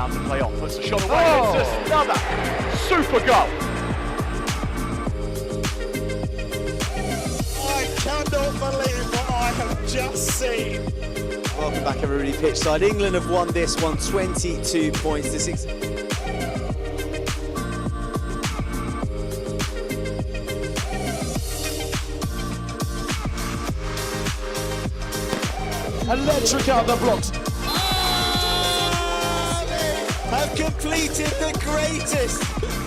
enough to play on. Puts the shot away. It's just another super goal. I cannot believe what I have just seen. Welcome back, everybody. Pitch side. England have won this one 22 points to 6. Electric out the blocks. Have completed the greatest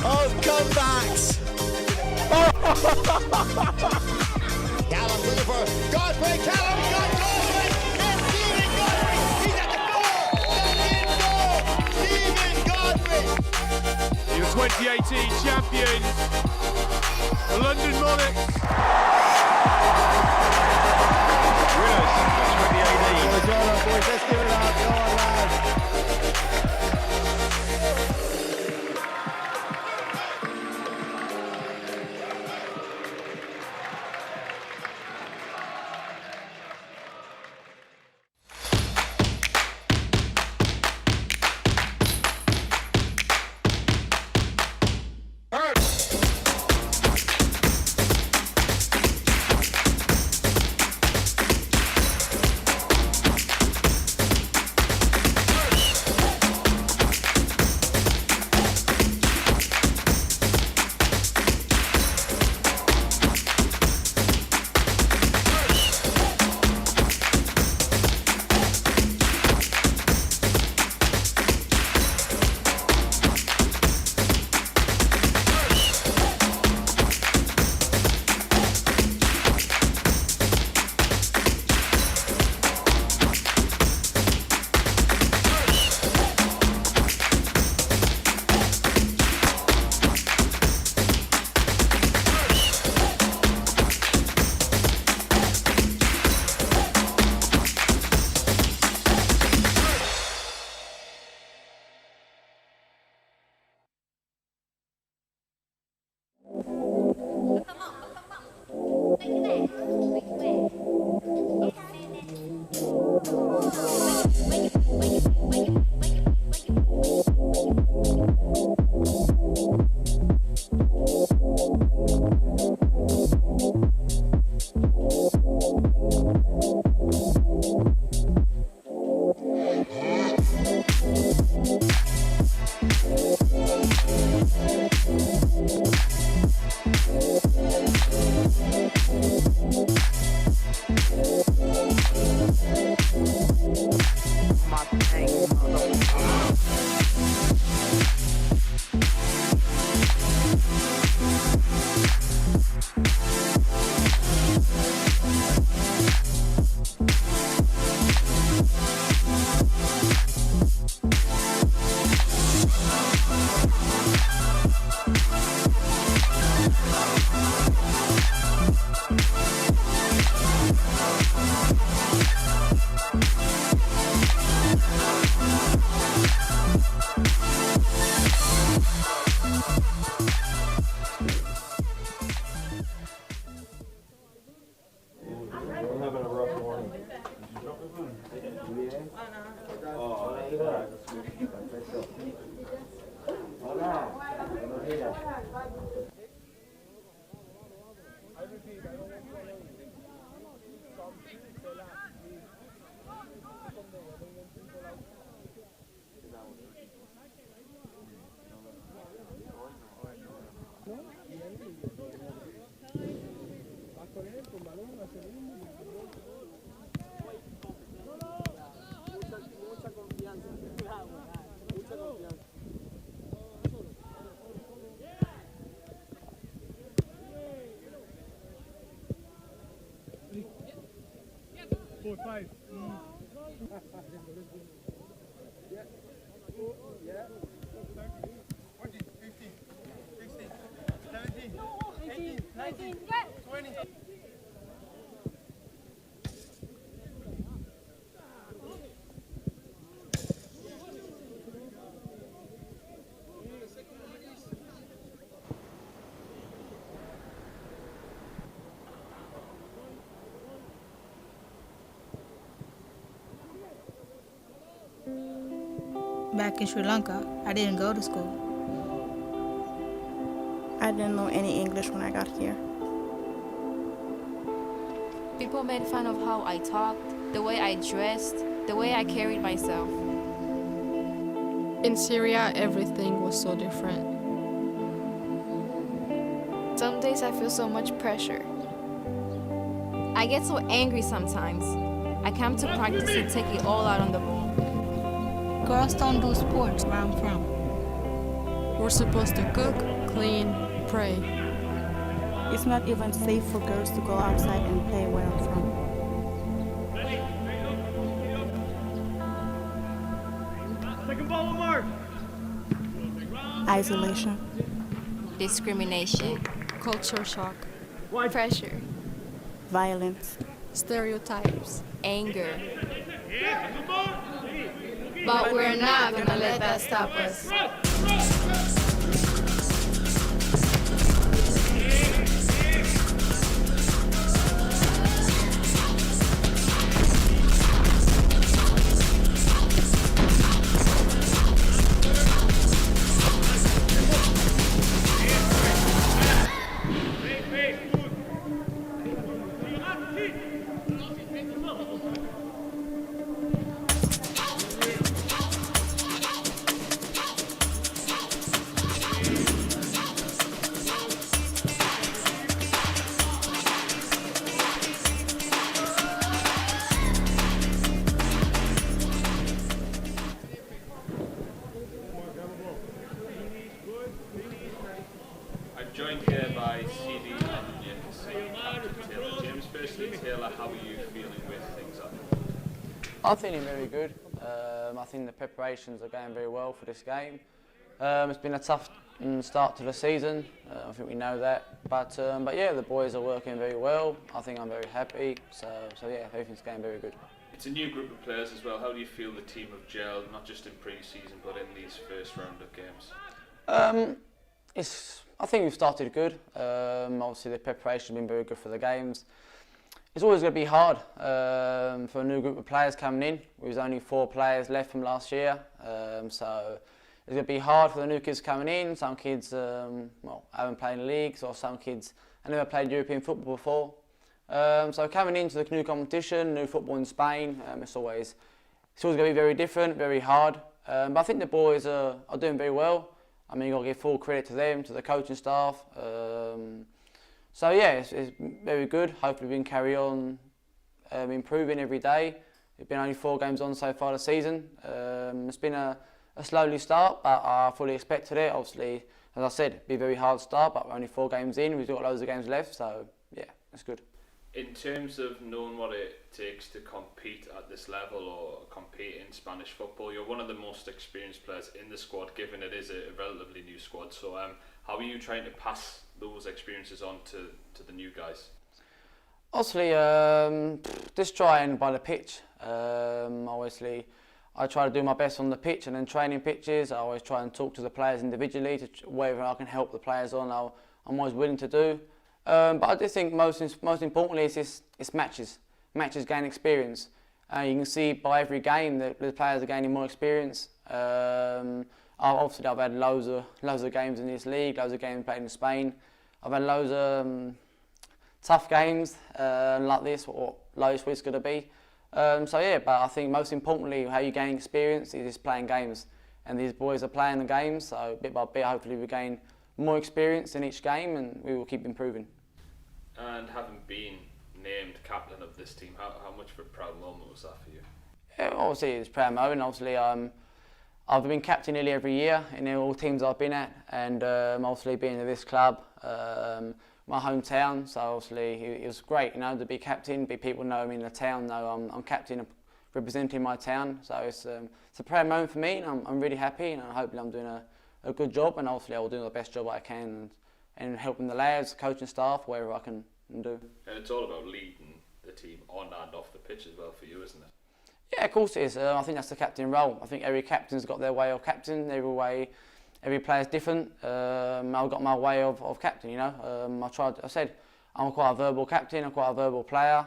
of comebacks. Callum looking for Godfrey. Callum got Godfrey. It's Stephen Godfrey. He's at the goal. That's in goal. Stephen Godfrey. Your 2018 champions, the London Monarchs. Winners of 2018. Boys, let's give it up. Go on, lads. back in Sri Lanka, I didn't go to school. I didn't know any English when I got here. People made fun of how I talked, the way I dressed, the way I carried myself. In Syria, everything was so different. Some days I feel so much pressure. I get so angry sometimes. I come to practice and take it all out on the ball. Girls don't do sports where I'm from. We're supposed to cook, clean, pray. It's not even safe for girls to go outside and play where I'm from. Second ball on mark. Isolation. Discrimination, Culture shock. pressure, Violence. Stereotypes. anger. But we're not gonna let that stop us. I'm joined here by CD and Taylor. James, firstly, Taylor, how are you feeling with things up? I'm feeling very good. I think the preparations are going very well for this game. It's been a tough start to the season. I think we know that, but yeah, the boys are working very well. I think I'm very happy. So yeah, everything's going very good. It's a new group of players as well. How do you feel the team have gelled, not just in pre-season, but in these first round of games? I think we've started good. Obviously the preparation has been very good for the games. It's always going to be hard for a new group of players coming in. There's only 4 players left from last year, so it's going to be hard for the new kids coming in. Some kids haven't played in leagues, or some kids have never played European football before. So coming into the new competition, new football in Spain, it's always going to be very different, very hard. But I think the boys are doing very well. I mean, you've got to give full credit to them, to the coaching staff. So yeah, it's very good. Hopefully we can carry on improving every day. It's been only 4 games on so far this season. It's been a slowly start, but I fully expected it. Obviously, as I said, it'd be a very hard start, but we're only 4 games in. We've got loads of games left, so yeah, it's good. In terms of knowing what it takes to compete at this level or compete in Spanish football, you're one of the most experienced players in the squad, given it is a relatively new squad. So how are you trying to pass those experiences on to the new guys? Obviously, just trying by the pitch. Obviously, I try to do my best on the pitch, and then training pitches, I always try and talk to the players individually to whether I can help the players on. I'm always willing to do. But I just think most importantly is matches. Matches gain experience. You can see by every game that the players are gaining more experience. Obviously, I've had loads of games in this league, loads of games played in Spain. I've had loads of tough games like this, or like this week's going to be. So yeah, but I think most importantly, how you gain experience is just playing games. And these boys are playing the games, so bit by bit, hopefully we gain more experience in each game, and we will keep improving. And having been named captain of this team, how much of a proud moment was that for you? Yeah, obviously it's a proud moment. Obviously, I've been captain nearly every year in all teams I've been at, and obviously being at this club, my hometown. So obviously it was great, to be captain. People know me in the town, know I'm captain representing my town. So it's a proud moment for me, and I'm really happy, and I hope I'm doing a good job, and hopefully I'll do the best job I can and helping the lads, coaching staff, wherever I can do. And it's all about leading the team on and off the pitch as well for you, isn't it? Yeah, of course it is. I think that's the captain role. I think every captain's got their way of captain. Every player's different. I've got my way of captain. I said I'm quite a verbal captain. I'm quite a verbal player,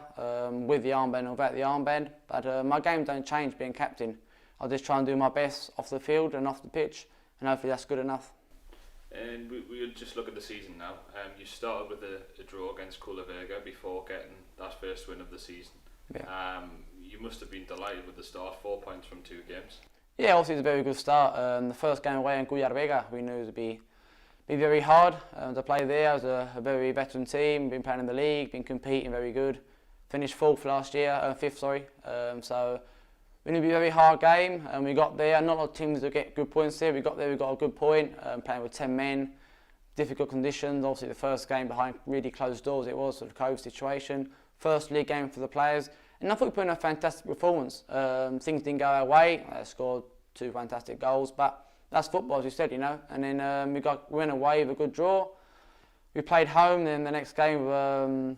with the armband or without the armband. But my game don't change being captain. I'll just try and do my best off the field and off the pitch, and hopefully that's good enough. And we'll just look at the season now. You started with a draw against Vega before getting that first win of the season. Yeah. You must have been delighted with the start, 4 points from 2 games. Yeah, obviously it's a very good start. The first game away in Vega, we knew it would be very hard to play there. It was a very veteran team, been playing in the league, been competing very good. Finished fifth last year, so it will be a very hard game, and we got there. Not a lot of teams that get good points there. We got there, we got a good point, playing with 10 men, difficult conditions. Obviously the first game behind really closed doors it was, sort of COVID situation. First league game for the players, and I thought we put in a fantastic performance. Things didn't go our way. I scored 2 fantastic goals, but that's football, as you said, you know. And then we went away with a good draw. We played home, then the next game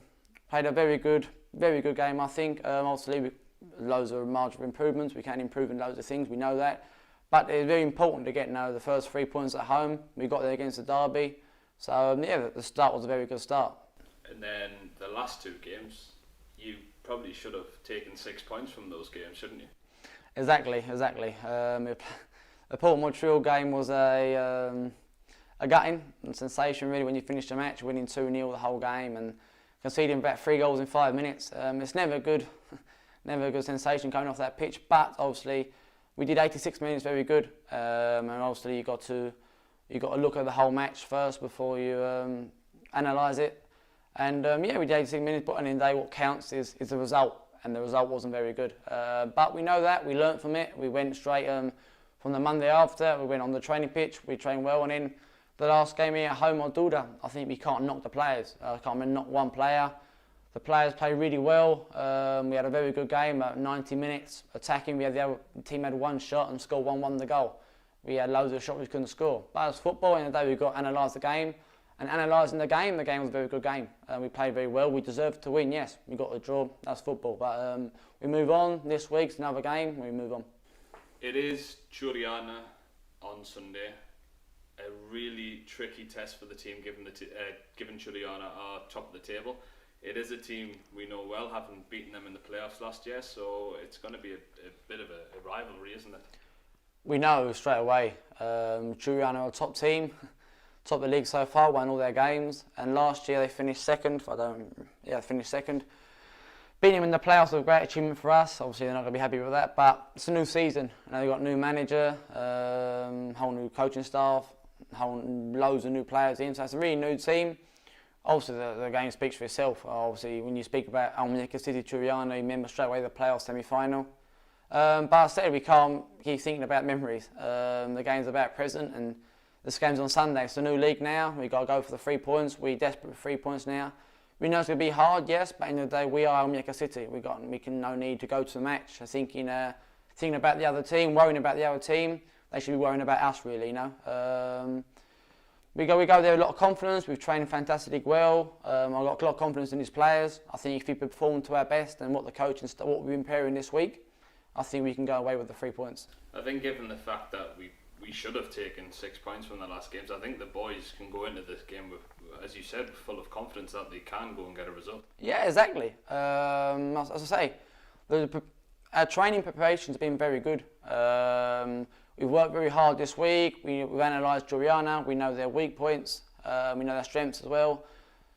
played a very good game, I think. Obviously, loads of margin of improvements. We can improve in loads of things, we know that. But it's very important to get the first 3 points at home. We got there against the derby. So, yeah, the start was a very good start. And then the last 2 games, you probably should have taken 6 points from those games, shouldn't you? Exactly. The Port Montreal game was a gutting sensation, really, when you finish the match, winning 2-0 the whole game and conceding about 3 goals in 5 minutes. It's never a good sensation coming off that pitch, but obviously we did 86 minutes very good, and obviously you got to look at the whole match first before you analyse it. And yeah, we did 86 minutes, but at the end of the day, what counts is the result, and the result wasn't very good. But we know that, we learnt from it. We went straight from the Monday after, we went on the training pitch, we trained well, and then the last game here at home on Duda, I think we can't knock the players. I can't knock one player. The players played really well. We had a very good game at 90 minutes attacking. The other team had 1 shot and scored 1-1 the goal. We had loads of shots we couldn't score. But as football, in the day we've got to analyse the game. And analysing the game was a very good game. We played very well. We deserved to win, yes. We got the draw, that's football. But we move on. This week's another game, we move on. It is Churriana on Sunday. A really tricky test for the team, given Churriana are top of the table. It is a team we know well, having beaten them in the playoffs last year, so it's going to be a bit of a rivalry, isn't it? We know straight away. Churriana are a top team, top of the league so far, won all their games, and last year they finished second. Finished second. Beating them in the playoffs was a great achievement for us. Obviously, they're not going to be happy with that, but it's a new season. They've got a new manager, whole new coaching staff, loads of new players in, so it's a really new team. Obviously, the game speaks for itself. Obviously, when you speak about Almuñecar City Churriana, you remember straight away the playoff semi-final. But I said we can't keep thinking about memories. The game's about present, and this game's on Sunday. It's a new league now. We've got to go for the 3 points. We're desperate for 3 points now. We know it's going to be hard, yes, but in the day we are Almuñecar City. We can no need to go to the match thinking about the other team, worrying about the other team. They should be worrying about us, really, you know. We go there with a lot of confidence. We've trained fantastically well. I've got a lot of confidence in these players. I think if we perform to our best and what the coach and what we've been preparing this week, I think we can go away with the 3 points. I think given the fact that we should have taken 6 points from the last games, I think the boys can go into this game with, as you said, full of confidence that they can go and get a result. Yeah, exactly. As I say, our training preparation has been very good. We've worked very hard this week. We've analysed Churriana. We know their weak points. We know their strengths as well.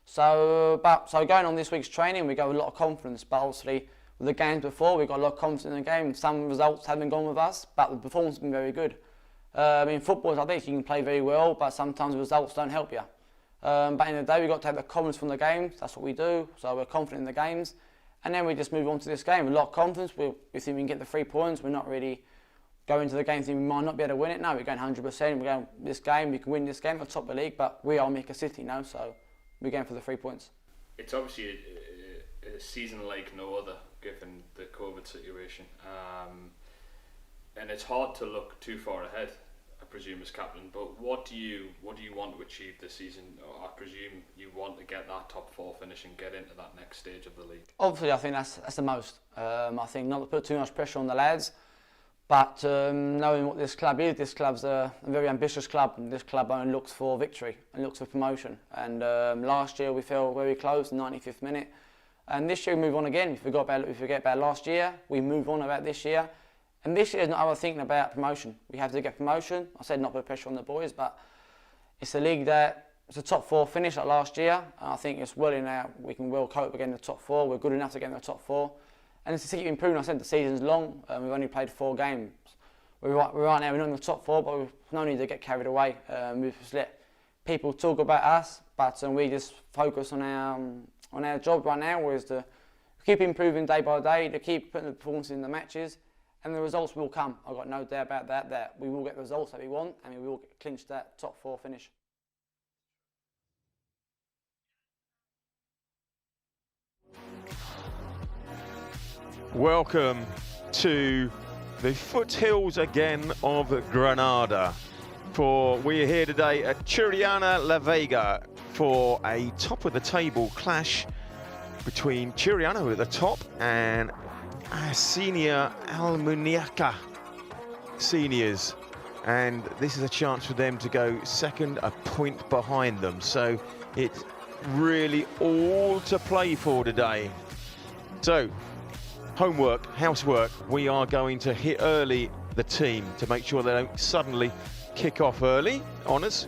So going on this week's training, we go with a lot of confidence. But obviously, with the games before, we got a lot of confidence in the game. Some results haven't gone with us, but the performance has been very good. In football, like this, you can play very well, but sometimes the results don't help you. But in the day, we've got to take the confidence from the games. That's what we do. So we're confident in the games. And then we just move on to this game with a lot of confidence. We think we can get the 3 points. We're not really going into the game thinking we might not be able to win it. No, we're going 100%. We're going this game. We can win this game. We're top of the league, but we are Almuñecar City now, so we're going for the 3 points. It's obviously a season like no other, given the COVID situation. And it's hard to look too far ahead, I presume, as captain. But what do you want to achieve this season? I presume you want to get that top 4 finish and get into that next stage of the league. Obviously, I think that's the most. I think not to put too much pressure on the lads, but knowing what this club is, this club's a very ambitious club, and this club only looks for victory and looks for promotion. And last year we fell very close, 95th minute. And this year we move on again. We forget about last year. We move on about this year. And this year is not how we're thinking about promotion. We have to get promotion. I said not put pressure on the boys, but it's a league that it's a top 4 finish like last year. And I think it's well in our, we can well cope again in the top 4. We're good enough to get in the top 4. And it's to keep improving. I said the season's long. We've only played 4 games. We're right now, we're not in the top 4, but we've no need to get carried away. We've just let people talk about us, but we just focus on our job right now, is to keep improving day by day, to keep putting the performance in the matches, and the results will come. I've got no doubt about that, that we will get the results that we want, and we will clinch that top 4 finish. Welcome to the foothills again of Granada. For we are here today at Churriana La Vega for a top of the table clash between Churriana, who are at the top, and senior Almuñecar seniors. And this is a chance for them to go second, a point behind them. So it's really all to play for today. So, homework, housework, we are going to hit early the team to make sure they don't suddenly kick off early on us.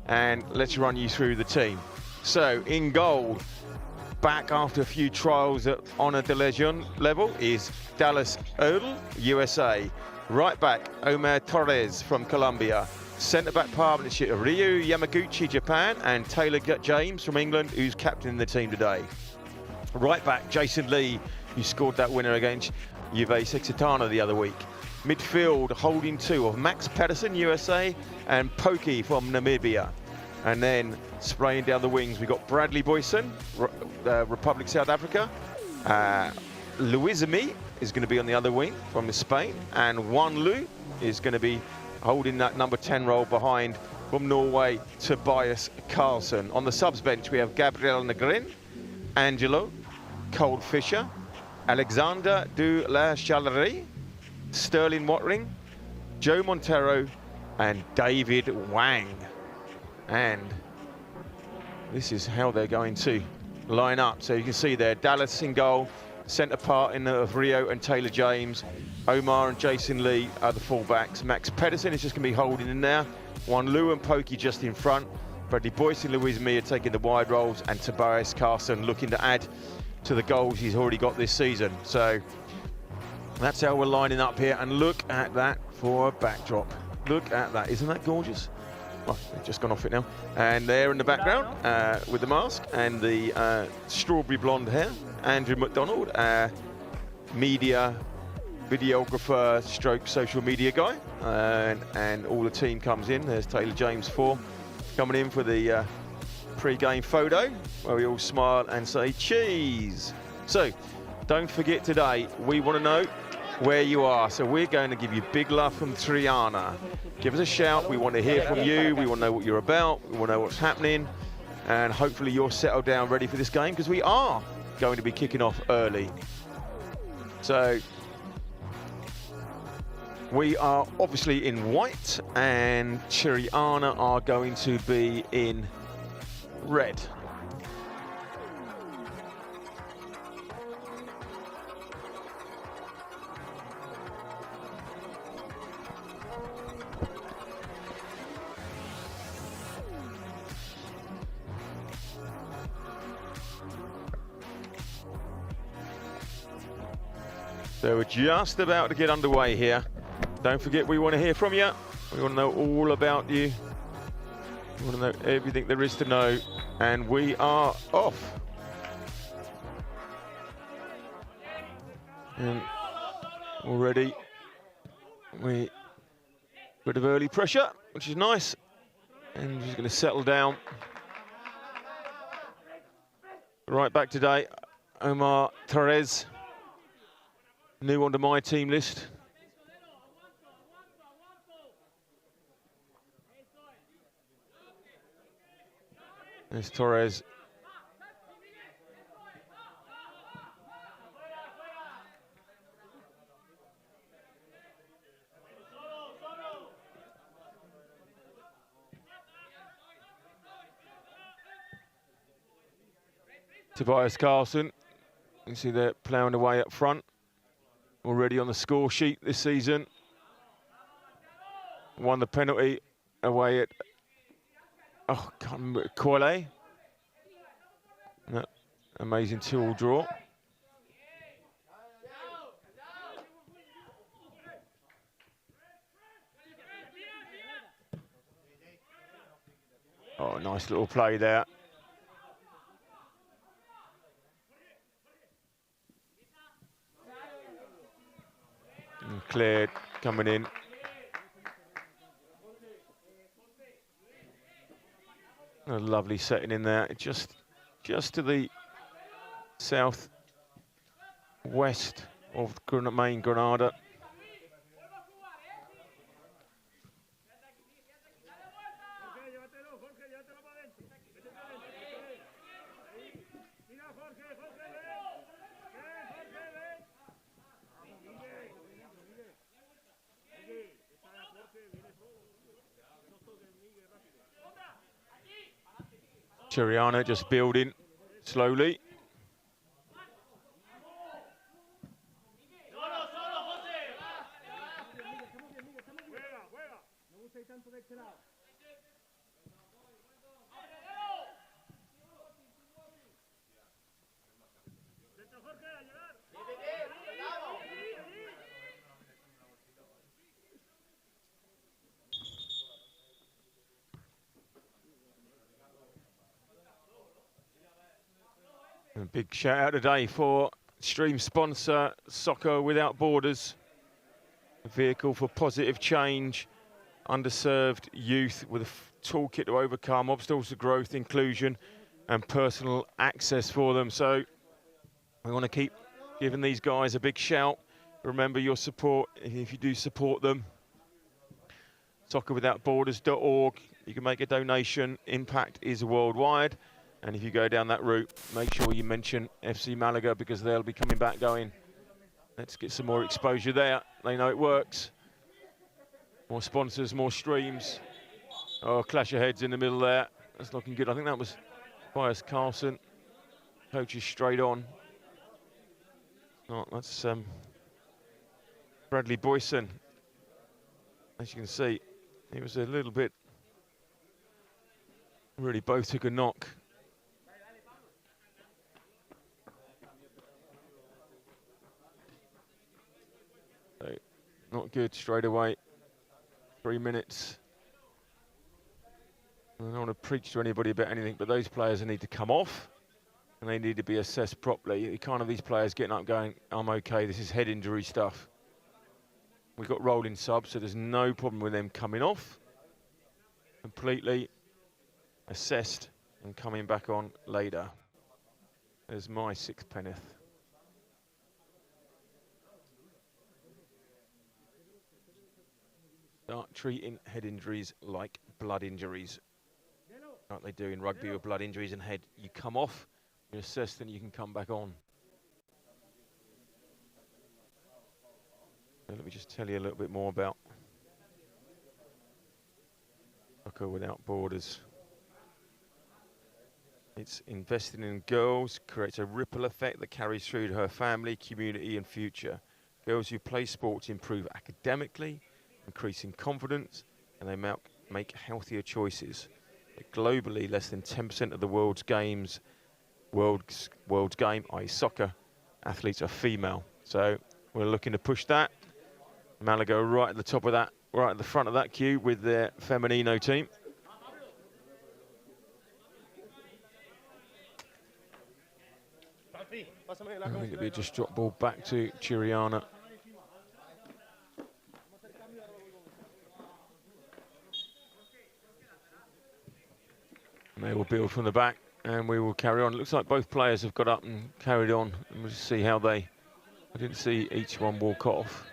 And let's run you through the team. So, in goal, back after a few trials at Honor de Legion level, is Dallas Odell, USA. Right back, Omar Torres from Colombia. Centre-back partnership, Ryu Yamaguchi, Japan, and Taylor James from England, who's captaining the team today. Right back, Jason Lee, who scored that winner against Juve Sexitana the other week. Midfield, holding 2 of Max Pedersen, USA, and Pokey from Namibia. And then spraying down the wings, we've got Bradley Boyson, Republic South Africa. Luizmi is going to be on the other wing from Spain. And Juan Lu is going to be holding that number 10 role behind, from Norway, Tobias Carlson. On the subs bench, we have Gabriel Negrin, Angelo, Cole Fisher, Alexander de la Chalerie, Sterling Watring, Joe Montero, and David Wang. And this is how they're going to line up. So you can see there, Dallas in goal, centre part in of Rio and Taylor James. Omar and Jason Lee are the fullbacks. Max Pedersen is just going to be holding in there. Juan Lu and Pokey just in front. Bradley Boyce and Louise Mia taking the wide roles, and Tobias Carlson looking to add to the goals he's already got this season. So that's how we're lining up here, and look at that for a backdrop. Look at that, isn't that gorgeous? Oh, they've just gone off it now. And there in the background with the mask and the strawberry blonde hair, Andrew McDonald, media videographer stroke social media guy, and all the team comes in. There's Taylor James 4 coming in for the pre-game photo where we all smile and say cheese. So don't forget, today we want to know where you are, so we're going to give you big love from Churriana. Give us a shout, we want to hear from you, we want to know what you're about, we want to know what's happening, and hopefully you're settled down ready for this game, because we are going to be kicking off early. So we are obviously in white, and Churriana are going to be in red. So we're just about to get underway here. Don't forget, we want to hear from you. We want to know all about you. We want to know everything there is to know. And we are off. And already we bit of early pressure, which is nice. And she's going to settle down. Right back today, Omar Torres. New onto my team list. There's Torres. Tobias Carlson. You see they're ploughing away up front. already on the score sheet this season. Won the penalty away at, oh, can't remember, Quale. No, amazing 2-2 draw. Oh, nice little play there. And cleared, coming in. A lovely setting in there, just to the south west of main Granada. Churriana just building slowly. A big shout out today for stream sponsor Soccer Without Borders, a vehicle for positive change, underserved youth with a toolkit to overcome obstacles to growth, inclusion and personal access for them. So we want to keep giving these guys a big shout. Remember your support if you do support them. soccerwithoutborders.org. You can make a donation. Impact is worldwide. And if you go down that route, make sure you mention FC Malaga because they'll be coming back going, let's get some more exposure there. They know it works. More sponsors, more streams. Oh, clash of heads in the middle there. That's looking good. I think that was Bias Carlson. Coach is straight on. Oh, that's Bradley Boyson. As you can see, he was a little bit, really both took a knock. Not good straight away. 3 minutes. I don't want to preach to anybody about anything, but those players need to come off and they need to be assessed properly. You can't have these players getting up going, I'm okay, this is head injury stuff. We've got rolling subs, so there's no problem with them coming off. Completely assessed and coming back on later. There's my sixpenneth. Start treating head injuries like blood injuries. Like they do in rugby with blood injuries and head. You come off, you're assessed, and you can come back on. So let me just tell you a little bit more about Soccer Without Borders. It's investing in girls, creates a ripple effect that carries through to her family, community and future. Girls who play sports improve academically, increasing confidence, and they make healthier choices. But globally, less than 10% of the world's game, i.e. soccer, athletes are female. So we're looking to push that. Malaga right at the top of that, right at the front of that queue with their Femenino team. I think it'll be just drop ball back to Churriana. They will build from the back and we will carry on. It looks like both players have got up and carried on. And we'll just see how I didn't see each one walk off.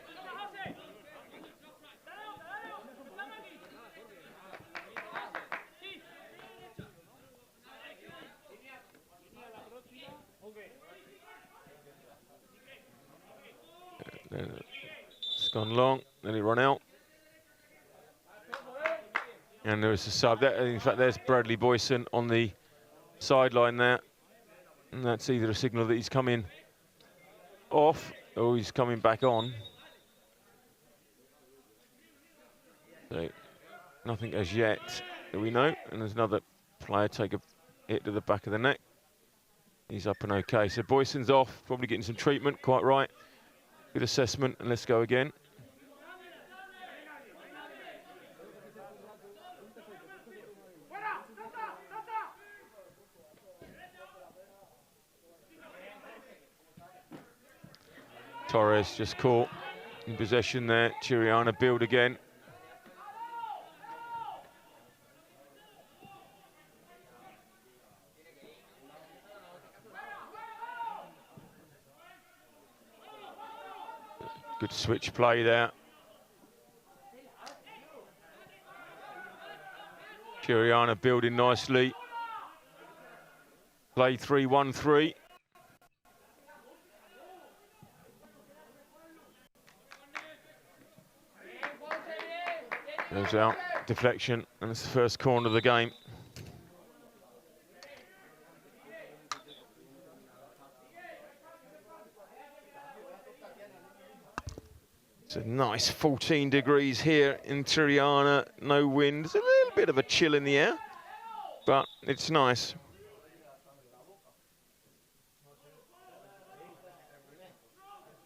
It's gone long, then it run out. And there is a sub there. In fact, there's Bradley Boyson on the sideline there. And that's either a signal that he's coming off Oh, he's coming back on. So, nothing as yet that we know. And there's another player take a hit to the back of the neck. He's up and okay. So Boyson's off, probably getting some treatment, quite right. Good assessment, and let's go again. Torres just caught in possession there. Churriana build again. Good switch play there. Churriana building nicely. Play 3-1-3. Goes out, deflection, and it's the first corner of the game. It's a nice 14 degrees here in Churriana, no wind. There's a little bit of a chill in the air, but it's nice.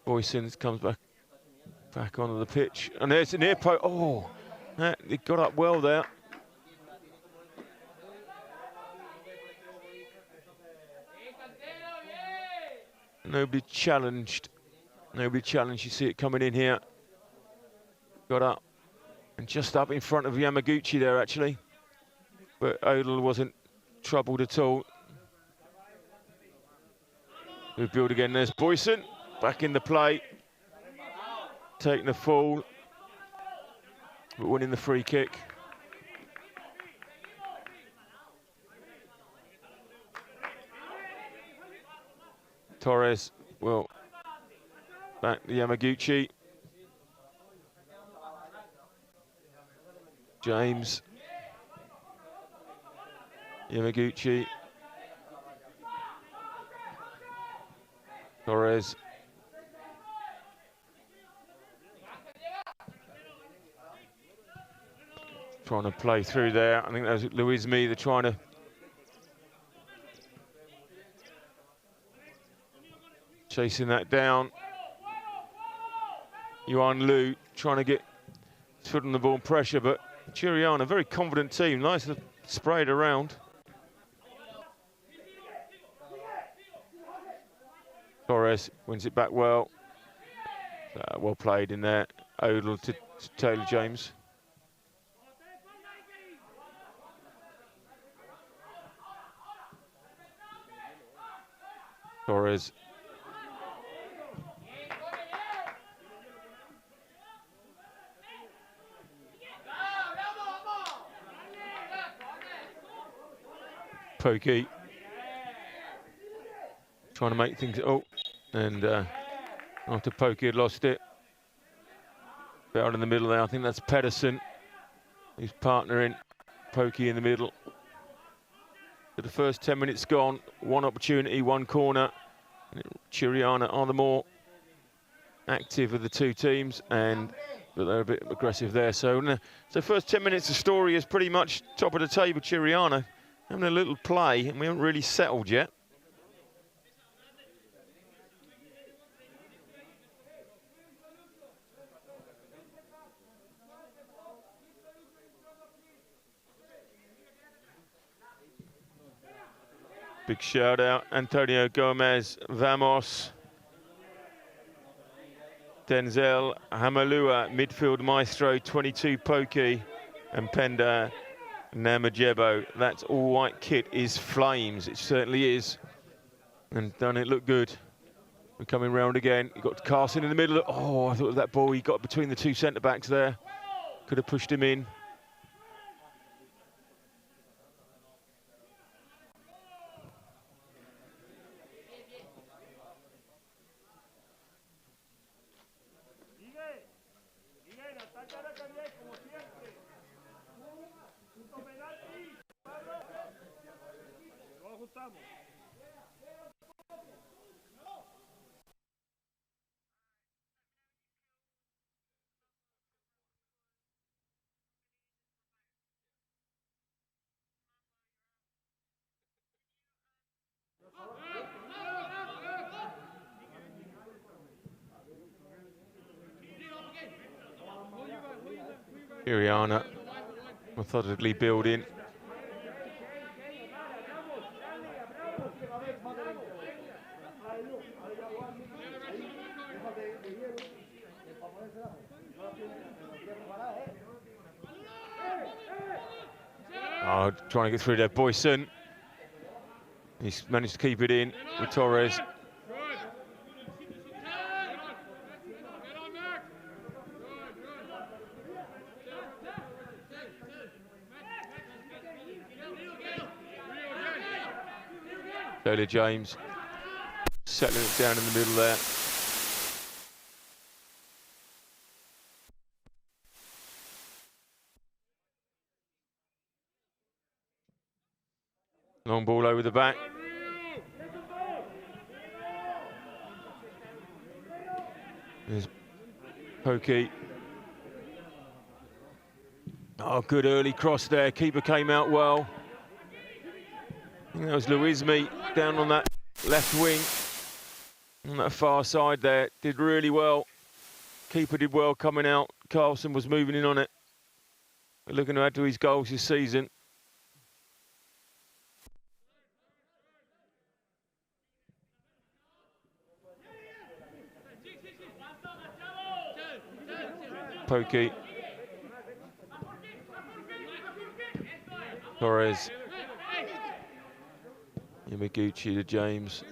Boyson comes back onto the pitch, and there's an near post. Oh, it got up well there. Nobody challenged. Nobody challenged. You see it coming in here. Got up and just up in front of Yamaguchi there, actually. But Odell wasn't troubled at all. We build again. There's Boyson back in the play. Taking the fall, but winning the free kick. Torres will back to Yamaguchi. James. Yamaguchi. Torres. Trying to play through there. I think that was Luis Me. They're trying to chasing that down. Yuan Lu trying to get his foot on the ball and pressure, but Churriana, very confident team. Nice to spray it around. Torres wins it back well. Well played in there. Odell to Taylor James. Torres. Pokey. Trying to make things, and after Pokey had lost it. Out in the middle there, I think that's Pedersen. He's partnering Pokey in the middle. So the first 10 minutes gone, one opportunity, one corner. Churriana are the more active of the two teams, but they're a bit aggressive there. So first 10 minutes, the story is pretty much top of the table. Churriana having a little play, and we haven't really settled yet. Big shout out, Antonio Gomez, Vamos, Denzel, Hamalua, midfield maestro, 22 Pokey, and Penda Namajebo. That's all white kit is flames, it certainly is. And done it look good. We're coming round again. You've got Carson in the middle. Oh, I thought of that ball he got between the two centre-backs there. Could have pushed him in. Churriana methodically building. Oh, trying to get through there, Boyson. He's managed to keep it in with Torres. Taylor James settling it down in the middle there. Long ball over the back. There's Pokey. Oh, good early cross there. Keeper came out well. I think that was Luismi down on that left wing. On that far side there. Did really well. Keeper did well coming out. Carlson was moving in on it. We're looking to add to his goals this season. Pokey. Torres. Yamaguchi to James.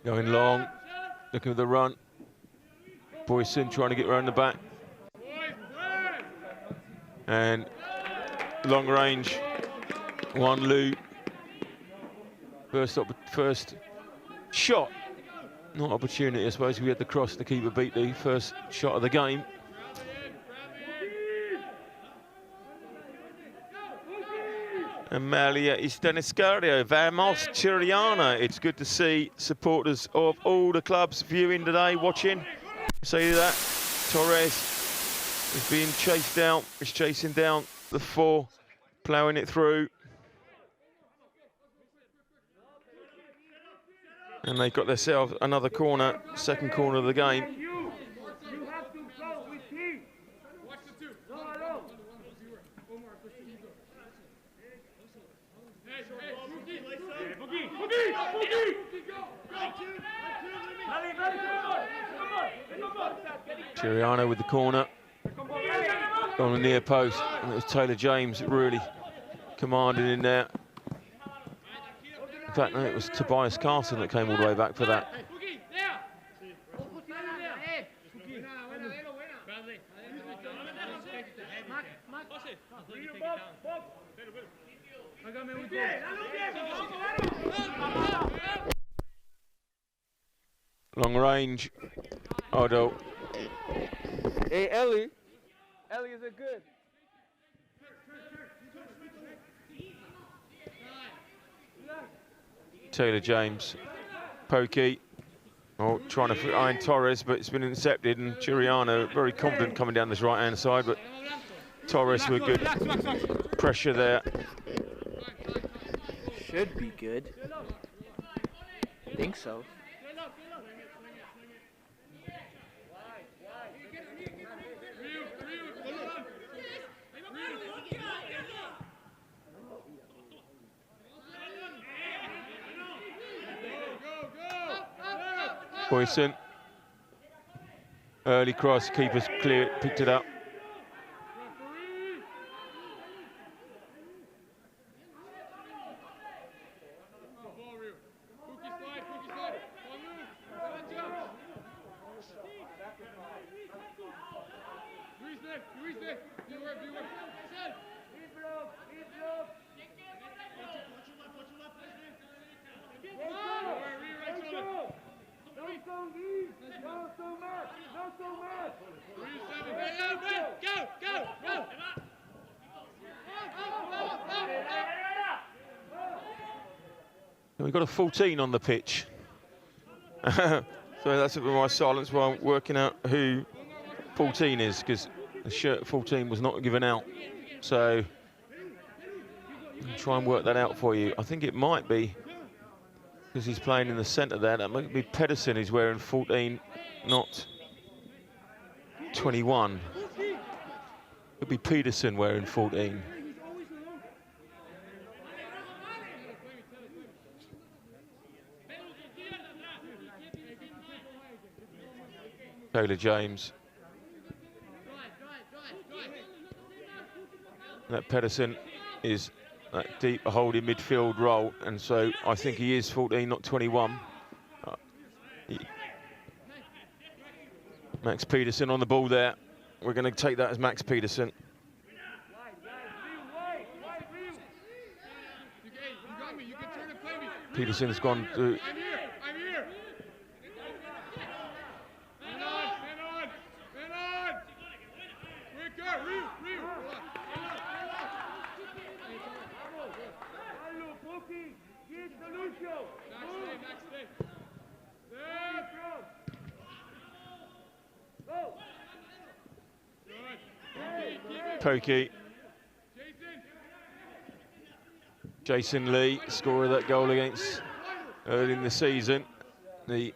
Going long, looking at the run. Boyson trying to get around the back. And long range, one Lou. First shot, not opportunity, I suppose. We had the cross, the keeper beat the first shot of the game. Amalia Istaniscario, Vamos Churriana. It's good to see supporters of all the clubs viewing today, watching. See that? Torres is being chased down, is chasing down the four, ploughing it through. And they got themselves another corner, second corner of the game. Churriana with the corner on the near post, and it was Taylor James that really commanded in there. In fact, no, it was Tobias Carson that came all the way back for that. Long range, Odo. Hey, Ellie. Ellie, is it good? Taylor James, Pokey, trying to iron Torres, but it's been intercepted, and Churriana very confident coming down this right-hand side, but Torres with good pressure there. Should be good. Think so. Boyson, early cross, keeper's clear, picked it up. We've got a 14 on the pitch. So that's my silence while I'm working out who 14 is, because the shirt 14 was not given out. So I'll try and work that out for you. I think it might be, because he's playing in the centre there, that might be Pedersen who's wearing 14, not 21. Could be Pedersen wearing 14. Taylor James. That Pedersen is that deep holding midfield role, and so I think he is 14, not 21. Max Pedersen on the ball there. We're going to take that as Max Pedersen. Pedersen's gone to... Pokey. Jason Lee, scorer of that goal against early in the season. The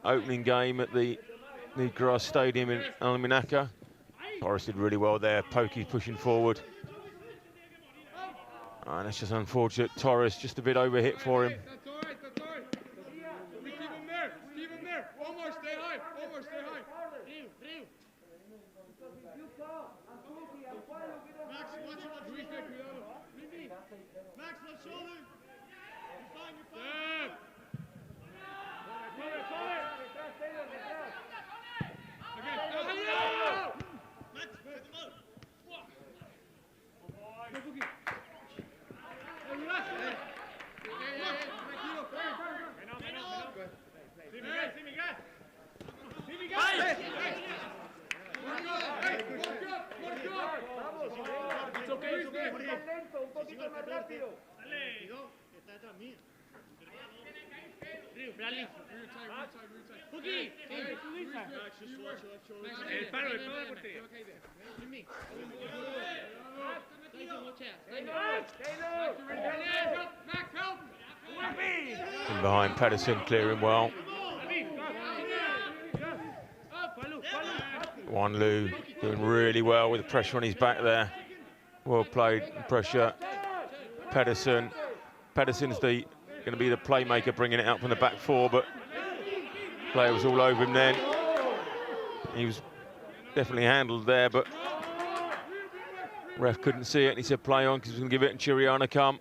opening game at the grass stadium in Almuñecar. Torres did really well there. Pokey pushing forward. And that's just unfortunate. Torres just a bit overhit for him. From behind, Pedersen clearing well. Wan Lu doing really well with the pressure on his back there. Well played, pressure. Pedersen's going to be the playmaker, bringing it out from the back four, but player was all over him then. He was definitely handled there, but ref couldn't see it, and he said play on because he was going to give it, and Churriana come.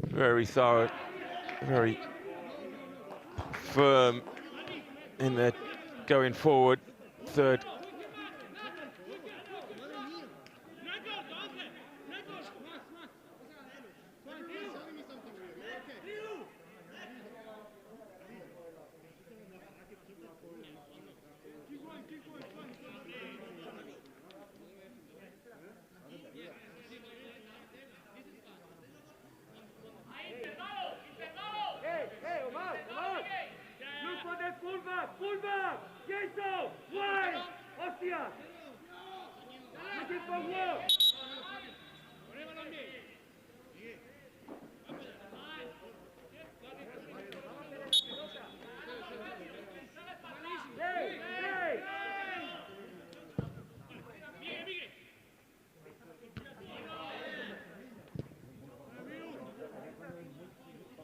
Very thorough, very firm in their going forward. Third.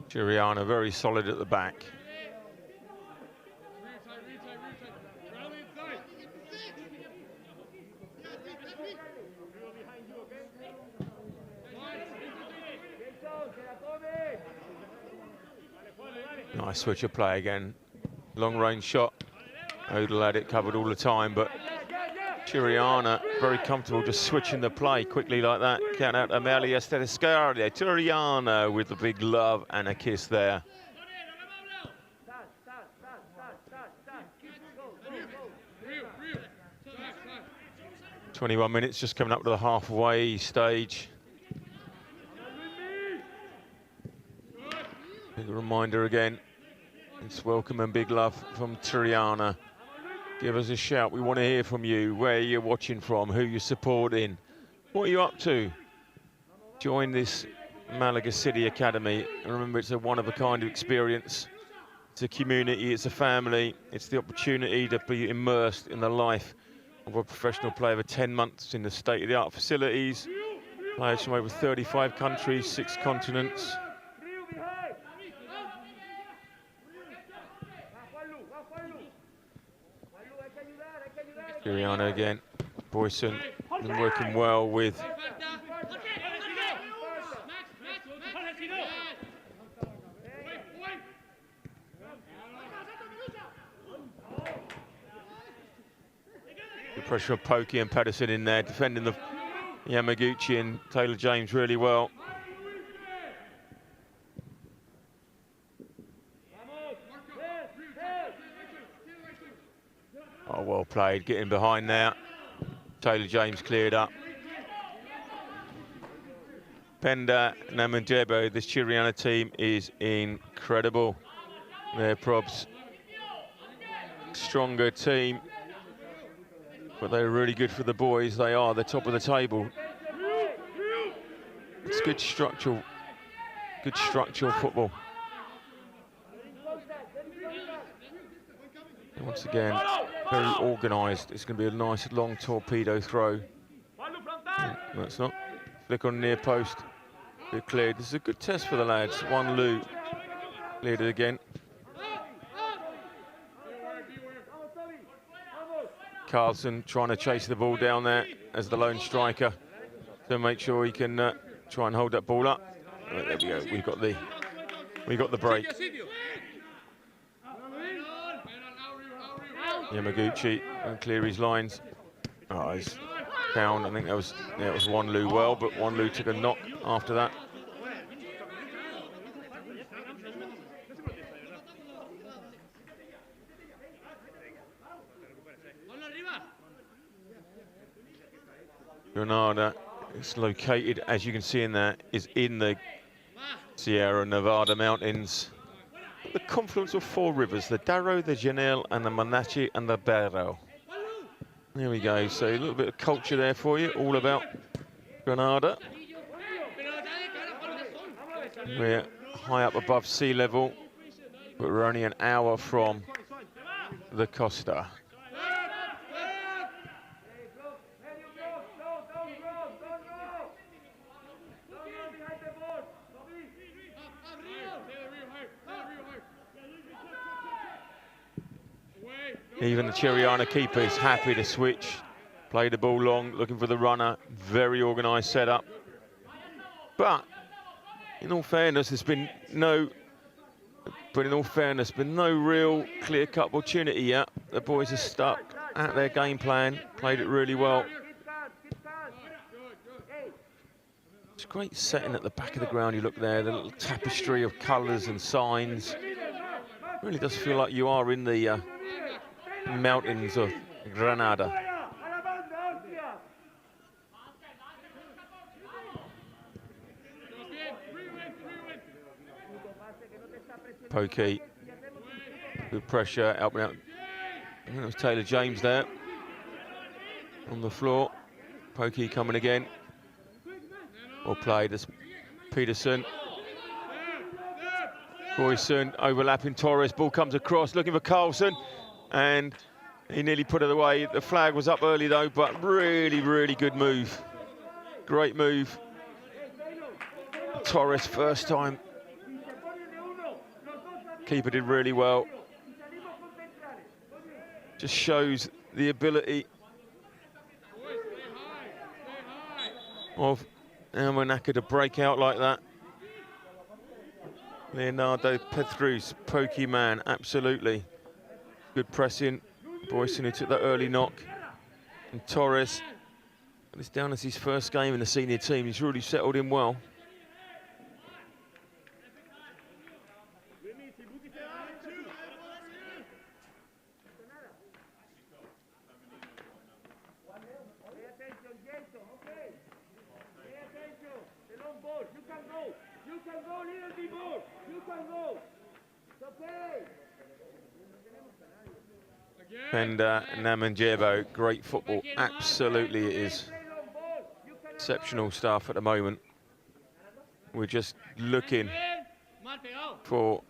Churriana very solid at the back. Nice switch of play again. Long range shot. Odell had it covered all the time, but Churriana very comfortable just switching the play quickly like that. Count out Amelia Stedescaria. Churriana with the big love and a kiss there. 21 minutes, just coming up to the halfway stage. Big reminder again, it's welcome and big love from Churriana. Give us a shout, we want to hear from you, where you're watching from, who you're supporting, what are you up to? Join this Malaga City Academy, and remember, it's a one-of-a-kind experience. It's a community, it's a family, it's the opportunity to be immersed in the life of a professional player for 10 months in the state-of-the-art facilities. Players from over 35 countries, 6 continents. Churriana again, Boyson been working well with the pressure of Pokey and Pedersen in there, defending the Yamaguchi and Taylor James really well. Oh, well played, getting behind there. Taylor James cleared up. Penda Namandebo, this Churriana team is incredible. They're probs stronger team, but they're really good for the boys. They are the top of the table. It's good structural football. And once again, very organised. It's going to be a nice long torpedo throw. No, it's not. Flick on near post. Good cleared. This is a good test for the lads. One Lou cleared it again. Carlson trying to chase the ball down there as the lone striker to make sure he can try and hold that ball up. Right, there we go. We got the break. Yamaguchi and clear his lines. Oh, he's down. I think that was one Lou well, but one Lou took a knock after that. Granada is located, as you can see in there, is in the Sierra Nevada mountains. The confluence of 4 rivers, the Darro, the Janelle, and the Manache, and the Barro. There we go, so a little bit of culture there for you, all about Granada. We're high up above sea level, but we're only an hour from the Costa. Even the Churriana keeper is happy to switch, play the ball long, looking for the runner, very organised setup. But in all fairness, there's been no real clear-cut opportunity yet. The boys are stuck at their game plan, played it really well. It's a great setting at the back of the ground. You look there, the little tapestry of colours and signs. Really does feel like you are in the mountains of Granada. Pokey, good pressure, helping out. I think it was Taylor James there on the floor. Pokey coming again. Well played as Pedersen. Boyson overlapping Torres, ball comes across, looking for Carlson, and he nearly put it away. The flag was up early though, but really, really good move. Great move. Torres first time. Keeper did really well. Just shows the ability of Almuñecar to break out like that. Leonardo Petrus, pokey man, absolutely. Good pressing. Boyson who took that early knock. And Torres, it's down as his first game in the senior team. He's really settled in well. And Namanjebo, great football. Absolutely it is. Exceptional stuff at the moment. We're just looking for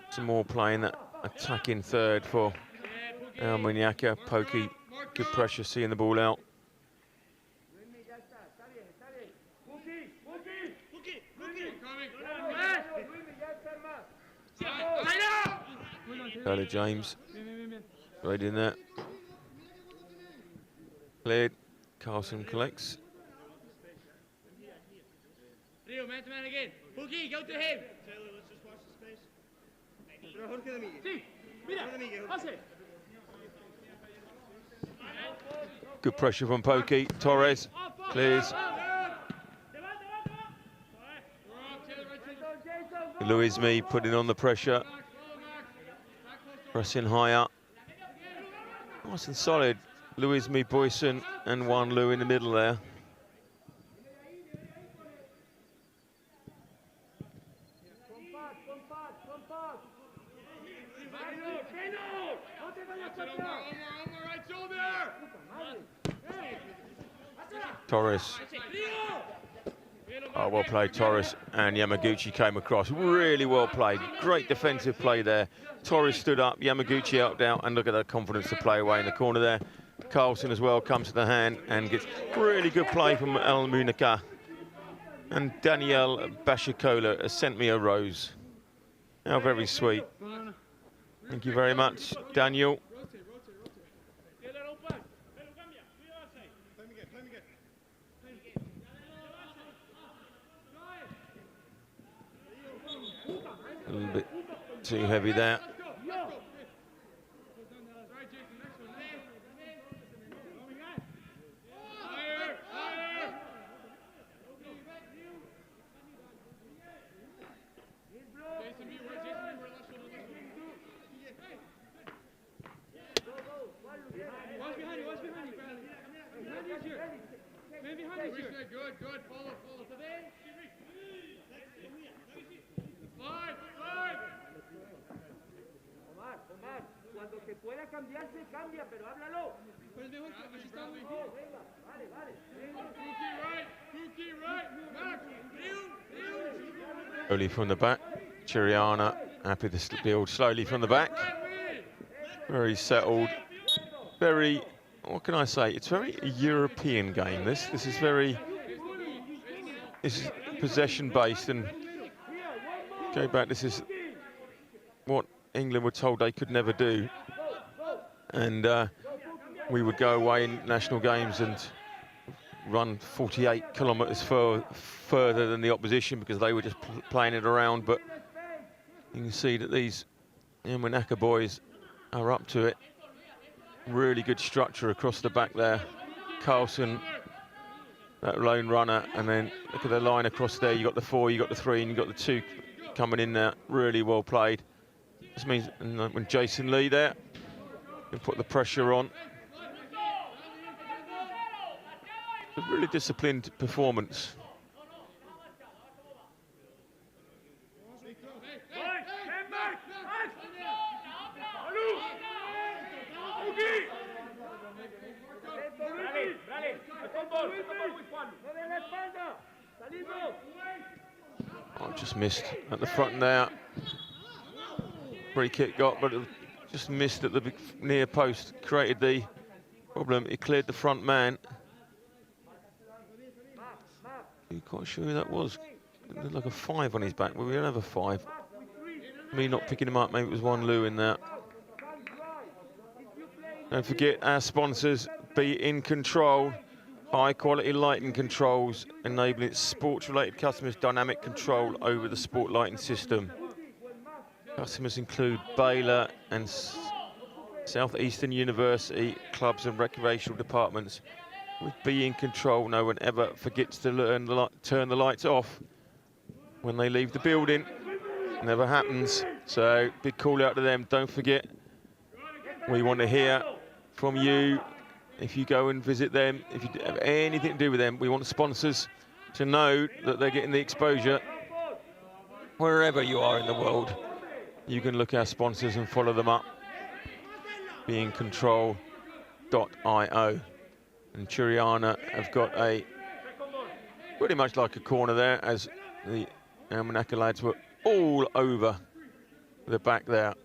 some more playing that attacking third for Almuñecar. Pokey, good pressure, seeing the ball out. Tyler James, right in there. Cleared, Carlson collects. Rio, man to man again. Pookie, go to him. Taylor, let's just watch the space. Good pressure from Pokey. Torres clears. Luismi putting on the pressure. Pressing higher. Nice and solid. Luismi, Boyson, and Wan Lu in the middle there. Torres. Oh, well played, Torres, and Yamaguchi came across. Really well played. Great defensive play there. Torres stood up, Yamaguchi helped out, and look at that confidence to play away in the corner there. Carlson as well comes to the hand and gets really good play from Almuñecar. And Danielle Bashikola has sent me a rose. How very sweet. Thank you very much, Daniel. A little bit too heavy there. Good, follow. Omar, cuando se pueda cambiarse, cambia, pero háblalo. Pero es mejor que así está muy bien. Vale. Cookie right, Max. Slowly from the back. Churriana happy to build slowly from the back. Very settled. Very, what can I say? It's very a European game, this. This is possession based, and go back, this is what England were told they could never do. And we would go away in national games and run 48 kilometres further than the opposition because they were just playing it around. But you can see that these Almuñecar boys are up to it. Really good structure across the back there. Carlson, that lone runner, and then look at the line across there. You got the 4, you got the 3, and you got the 2 coming in there. Really well played. This means when Jason Lee there, can put the pressure on. A really disciplined performance. Oh, just missed at the front there. Free kick got, but it just missed at the near post. Created the problem. He cleared the front man. I'm quite sure who that was. It looked like a 5 on his back, but we don't have a 5. Me not picking him up, maybe it was Wan Lu in there. Don't forget our sponsors, Be In Control. High quality lighting controls, enabling sports related customers dynamic control over the sport lighting system. Customers include Baylor and Southeastern University clubs and recreational departments. With Be In Control, no one ever forgets to turn the lights off when they leave the building. Never happens. So big call out to them. Don't forget, we want to hear from you. If you go and visit them, if you have anything to do with them, we want sponsors to know that they're getting the exposure wherever you are in the world, you can look at our sponsors and follow them up. Beingcontrol.io. And Churriana have got a pretty much like a corner there, as the Almuñecar lads were all over the back there.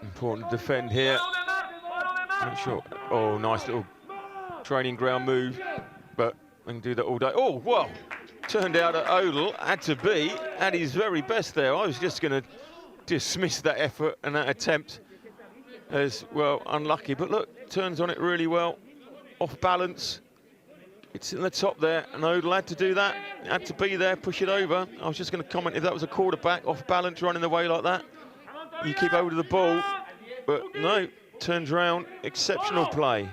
Important to defend here. Not sure. Oh, nice little training ground move, but they can do that all day. Oh, well, turned out that Odell had to be at his very best there. I was just going to dismiss that effort and that attempt as, well, unlucky. But look, turns on it really well, off balance. It's in the top there, and Odell had to do that. Had to be there, push it over. I was just going to comment, if that was a quarterback off balance running the way like that, you keep hold of the ball. But no, turns around, exceptional play.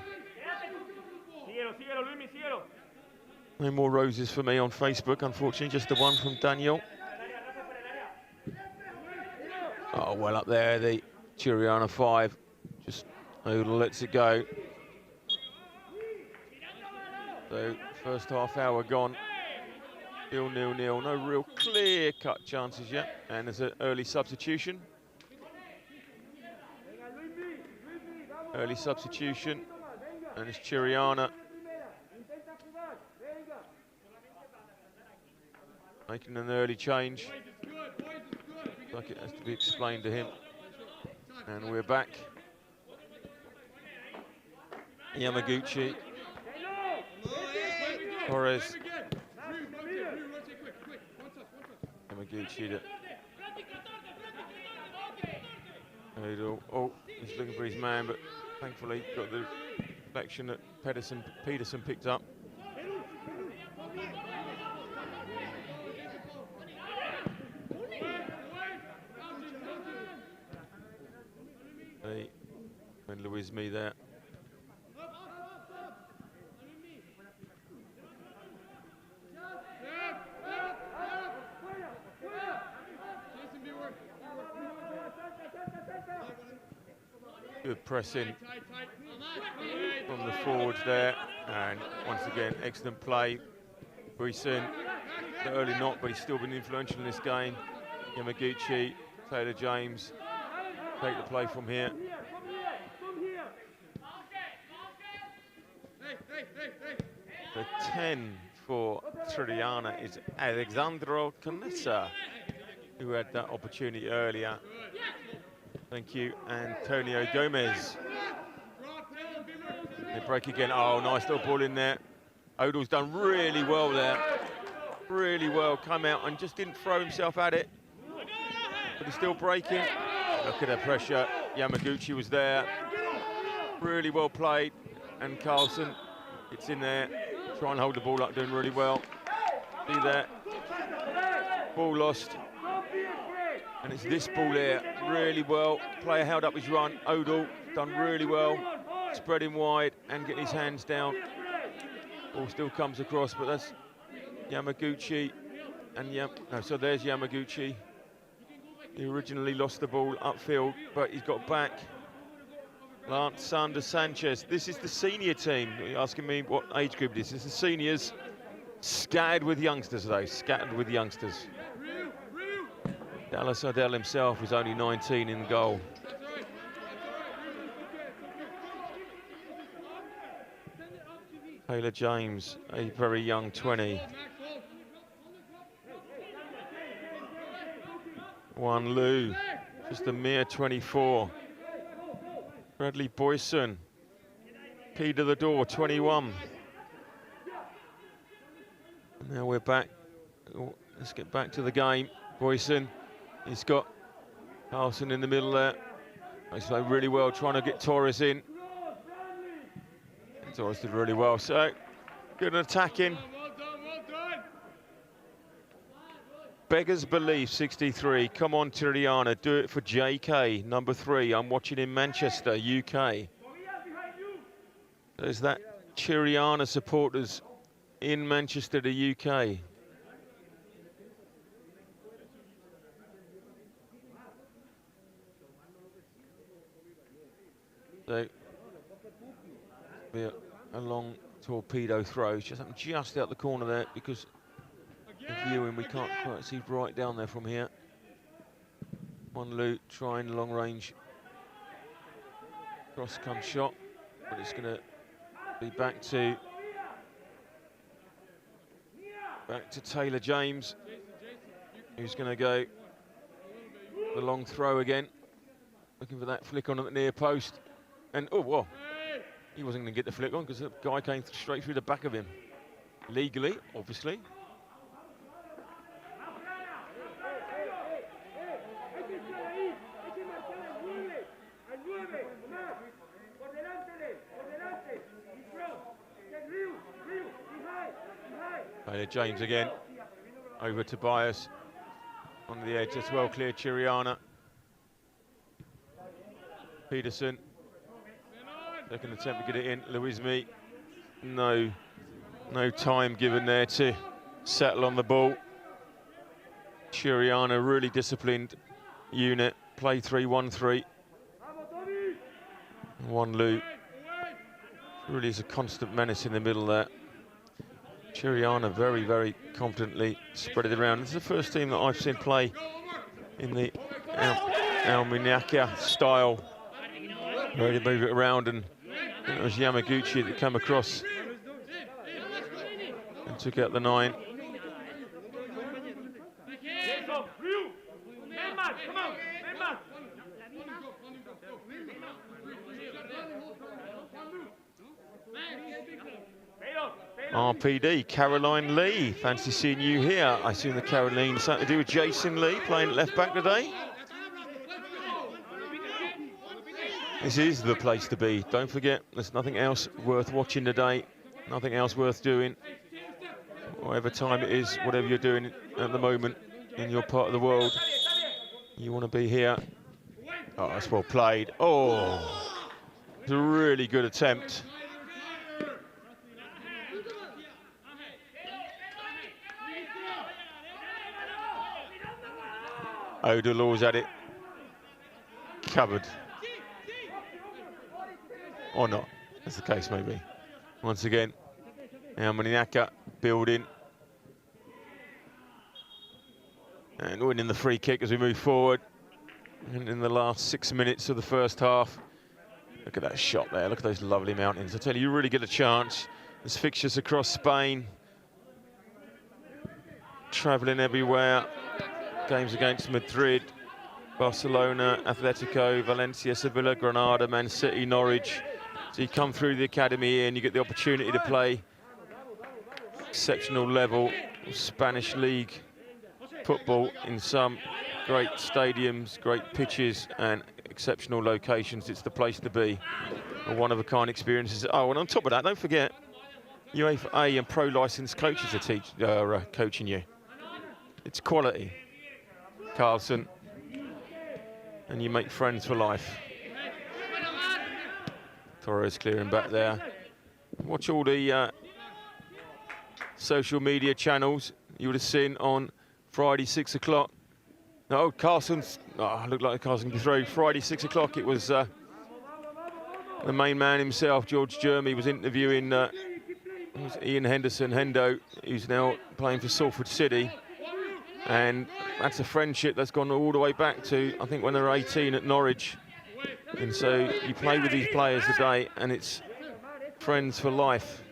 No more roses for me on Facebook, unfortunately, just the one from Daniel. Oh, well up there, the Churriana 5. Just Odell lets it go. So, first half hour gone. Still 0-0, no real clear-cut chances yet. And there's an early substitution. Early substitution, and it's Churriana making an early change. Like it has to be explained to him. And we're back. Yamaguchi. Torres. Yamaguchi. Oh, he's looking for his man, but thankfully got the deflection that Peterson picked up. And Luismi there. Good pressing from the forwards there, and once again excellent play. Buisen, the early knock, but he's still been influential in this game. Yamaguchi, Taylor James take the play from here. The 10 for Churriana is Alexandro Canessa, who had that opportunity earlier. Thank you, Antonio Gomez. They break again. Oh, nice little ball in there. Odell's done really well there. Really well, come out and just didn't throw himself at it. But he's still breaking. Look at the pressure. Yamaguchi was there. Really well played. And Carlson, it's in there. Trying to hold the ball up, doing really well. See there. Ball lost. And it's this ball here, really well. Player held up his run. Odell done really well, spreading wide and getting his hands down. Ball still comes across, but that's Yamaguchi. And so there's Yamaguchi. He originally lost the ball upfield, but he's got back. Lance Sanders Sanchez. This is the senior team. You're asking me what age group this is. The seniors, scattered with youngsters though, scattered with youngsters. Dallas Ardell himself was only 19 in goal. Taylor James, a very young 20. Juan Lu, just a mere 24. Bradley Boyson, key to the door, 21. And now we're back. Let's get back to the game. Boyson. He's got Carlson in the middle there. He's played really well, trying to get Torres in. And Torres did really well, so good attacking. Beggars Belief, 63. Come on, Churriana, do it for JK, number 3. I'm watching in Manchester, UK. There's that Churriana supporters in Manchester, the UK. So, be a long torpedo throw, just out the corner there because of viewing, we can't quite see right down there from here. Monlu trying long range cross come shot, but it's going to be back to Taylor James, who's going to go the long throw again, looking for that flick on at the near post, and oh well, he wasn't going to get the flick on because the guy came straight through the back of him, legally, obviously. James again, over to Bias, on the edge as well, clear Churriana. Peterson, second attempt to get it in, Louismi, no time given there to settle on the ball. Churriana, really disciplined unit, play 3-1-3. Wanlu really is a constant menace in the middle there. Churriana very, very confidently spread it around. This is the first team that I've seen play in the Almuñecar style, ready to move it around, and it was Yamaguchi that came across and took out the 9. RPD, Caroline Lee, fancy seeing you here. I assume the Caroline something to do with Jason Lee playing at left back today. This is the place to be. Don't forget, there's nothing else worth watching today, nothing else worth doing. Whatever time it is, whatever you're doing at the moment in your part of the world, you want to be here. Oh, that's well played. Oh, it's a really good attempt. O'Delaw's at it, covered, or not, as the case may be. Once again, Almuñecar building and winning the free kick as we move forward. And in the last 6 minutes of the first half, look at that shot there, look at those lovely mountains. I tell you really get a chance. There's fixtures across Spain, travelling everywhere. Games against Madrid, Barcelona, Atletico, Valencia, Sevilla, Granada, Man City, Norwich. So you come through the academy here and you get the opportunity to play exceptional level of Spanish league football in some great stadiums, great pitches and exceptional locations. It's the place to be. One of a kind experiences. Oh, and on top of that, don't forget, UEFA A and pro licensed coaches are coaching you. It's quality. Carlson, and you make friends for life. Torres clearing back there. Watch all the social media channels you would have seen on Friday 6 o'clock. No, Carson's, looked like Carson could be through. Friday 6 o'clock, it was the main man himself, George Jeremy, was interviewing Ian Henderson, Hendo, who's now playing for Salford City. And that's a friendship that's gone all the way back to, I think, when they were 18 at Norwich. And so you play with these players today, and it's friends for life.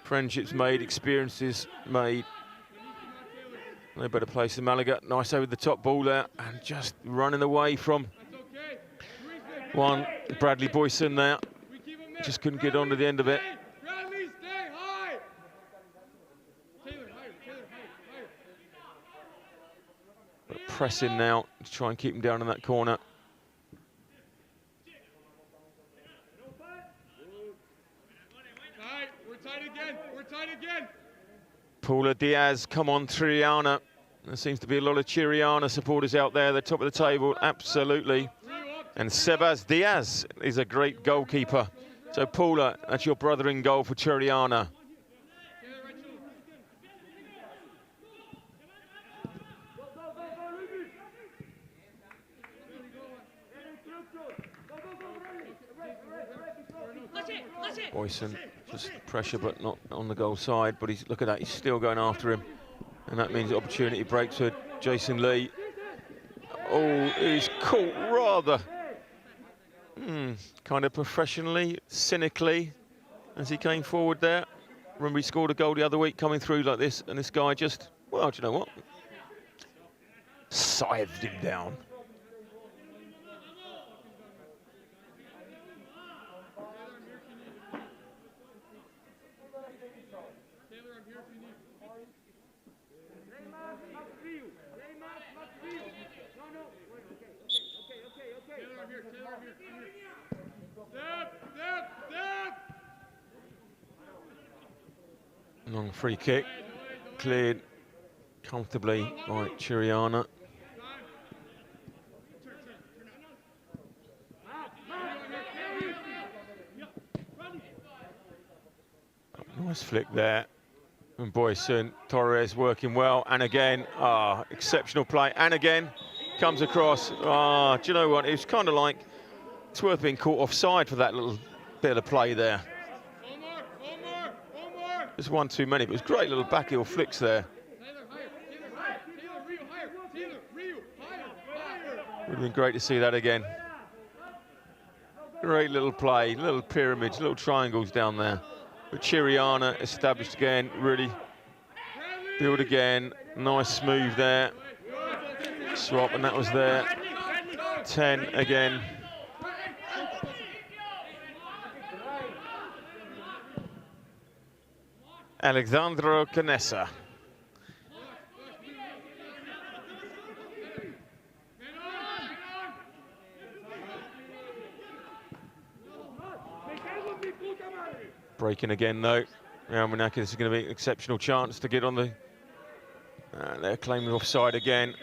Friendships made, experiences made. No better place than Malaga. Nice over the top ball there, and just running away from one. Bradley Boyson there. Just couldn't get on to the end of it. But pressing now to try and keep him down in that corner. We're tight again. Paula Diaz, come on, Churriana. There seems to be a lot of Churriana supporters out there, the top of the table, absolutely. And Sebas Diaz is a great goalkeeper. So Paula, that's your brother in goal for Churriana. Boyson, just pressure but not on the goal side, but look at that, he's still going after him. And that means opportunity breaks for Jason Lee. Oh, he's caught rather kind of professionally, cynically, as he came forward there. Remember, he scored a goal the other week coming through like this, and this guy just, well, do you know what? Scythed him down. Long free kick, cleared comfortably by Churriana. Nice flick there. And Boyson, Torres working well, and again, exceptional play, and again, comes across. Do you know what, it's kind of like, it's worth being caught offside for that little bit of play there. Just one too many, but it was great little back heel flicks there. Would have been great to see that again. Great little play, little pyramids, little triangles down there. But Churriana established again, really build again. Nice move there. Swap, and that was there. 10 again. Alexandro Canessa. Breaking again though. Almuñecar, this is going to be an exceptional chance to get on the... they're claiming offside again.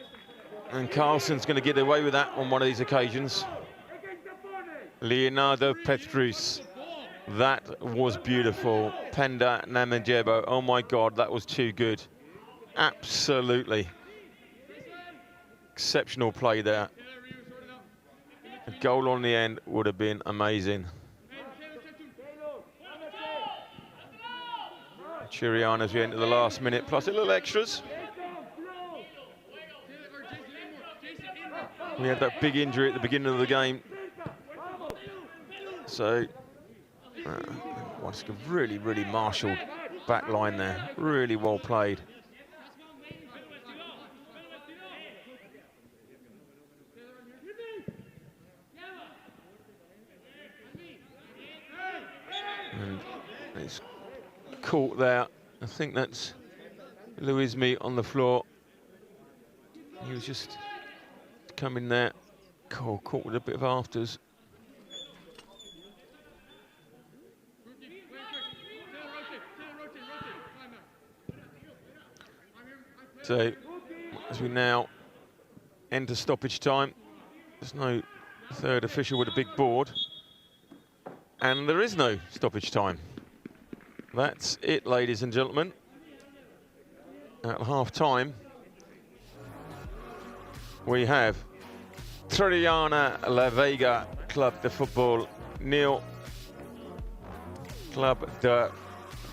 And Carlson's going to get away with that on one of these occasions. Leonardo Petrus. That was beautiful. Penda Namajebo. Oh my God, that was too good. Absolutely. Exceptional play there. A goal on the end would have been amazing. Churriana as we enter the last minute, plus a little extras. We had that big injury at the beginning of the game. So, it's a really, really marshalled back line there. Really well played. And it's caught there. I think that's Luismi on the floor. He was just coming there. Caught with a bit of afters. So, as we now enter stoppage time, there's no third official with a big board. And there is no stoppage time. That's it, ladies and gentlemen. At half-time, we have Churriana La Vega Club de Futbol nil, Club de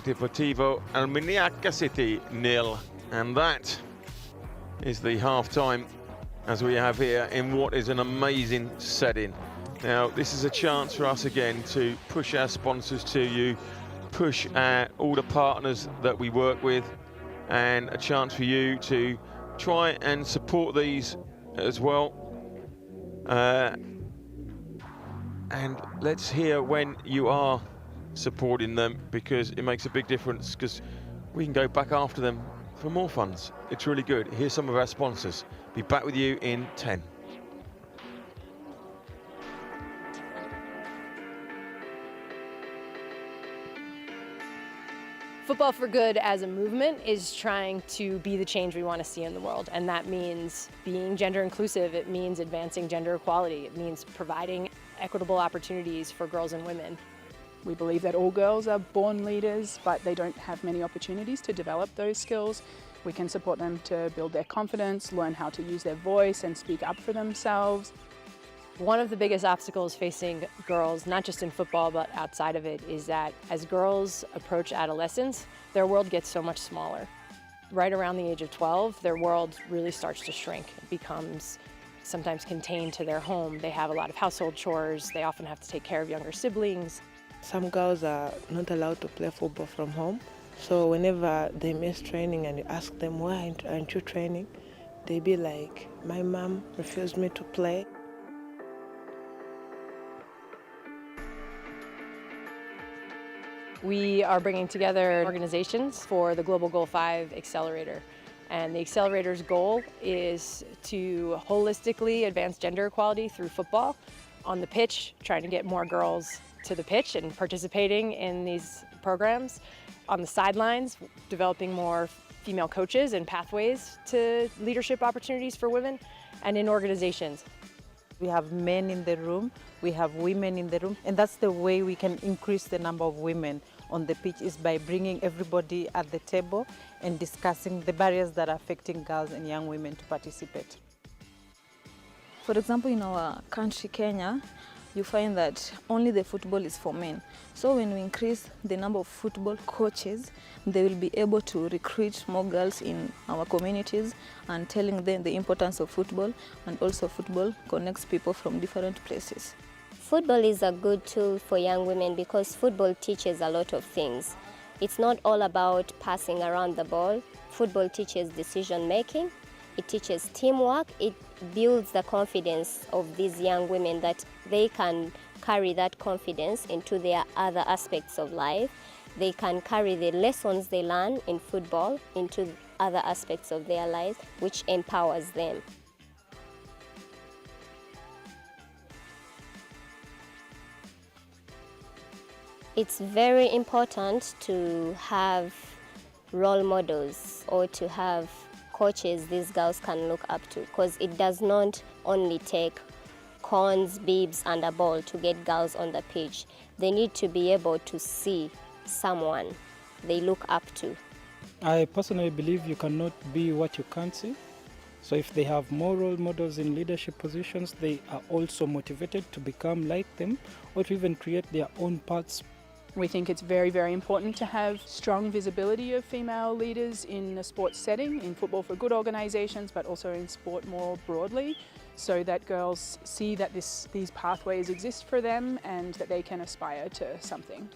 Deportivo Almuñecar City nil. And that is the half-time as we have here in what is an amazing setting. Now, this is a chance for us again to push our sponsors to you, push all the partners that we work with, and a chance for you to try and support these as well. And let's hear when you are supporting them, because it makes a big difference, because we can go back after them for more funds. It's really good. Here's some of our sponsors. Be back with you in 10. Football for Good as a movement is trying to be the change we want to see in the world, and that means being gender inclusive, it means advancing gender equality, it means providing equitable opportunities for girls and women. We believe that all girls are born leaders, but they don't have many opportunities to develop those skills. We can support them to build their confidence, learn how to use their voice and speak up for themselves. One of the biggest obstacles facing girls, not just in football but outside of it, is that as girls approach adolescence, their world gets so much smaller. Right around the age of 12, their world really starts to shrink. It becomes sometimes contained to their home. They have a lot of household chores. They often have to take care of younger siblings. Some girls are not allowed to play football from home. So whenever they miss training and you ask them, why aren't you training? They be like, my mom refused me to play. We are bringing together organizations for the Global Goal 5 Accelerator. And the Accelerator's goal is to holistically advance gender equality through football on the pitch, trying to get more girls to the pitch and participating in these programs. On the sidelines, developing more female coaches and pathways to leadership opportunities for women, and in organizations. We have men in the room, we have women in the room, and that's the way we can increase the number of women on the pitch, is by bringing everybody at the table and discussing the barriers that are affecting girls and young women to participate. For example, in our country, Kenya, you find that only the football is for men. So when we increase the number of football coaches, they will be able to recruit more girls in our communities and telling them the importance of football, and also football connects people from different places. Football is a good tool for young women because football teaches a lot of things. It's not all about passing around the ball. Football teaches decision making, it teaches teamwork, it builds the confidence of these young women that they can carry that confidence into their other aspects of life. They can carry the lessons they learn in football into other aspects of their lives, which empowers them. It's very important to have role models or to have coaches these girls can look up to, because it does not only take cones, bibs and a ball to get girls on the pitch. They need to be able to see someone they look up to. I personally believe you cannot be what you can't see. So if they have more role models in leadership positions, they are also motivated to become like them or to even create their own paths. We think it's very, very important to have strong visibility of female leaders in a sports setting, in Football for Good organisations, but also in sport more broadly, so that girls see that these pathways exist for them and that they can aspire to something.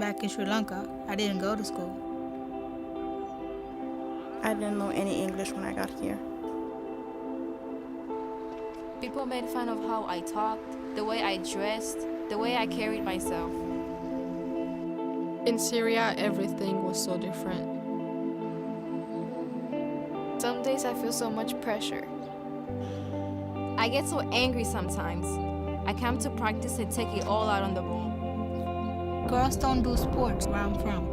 back in Sri Lanka, I didn't go to school. I didn't know any English when I got here. People made fun of how I talked, the way I dressed, the way I carried myself. In Syria, everything was so different. Some days I feel so much pressure. I get so angry sometimes. I come to practice and take it all out on the ball. Girls don't do sports where I'm from.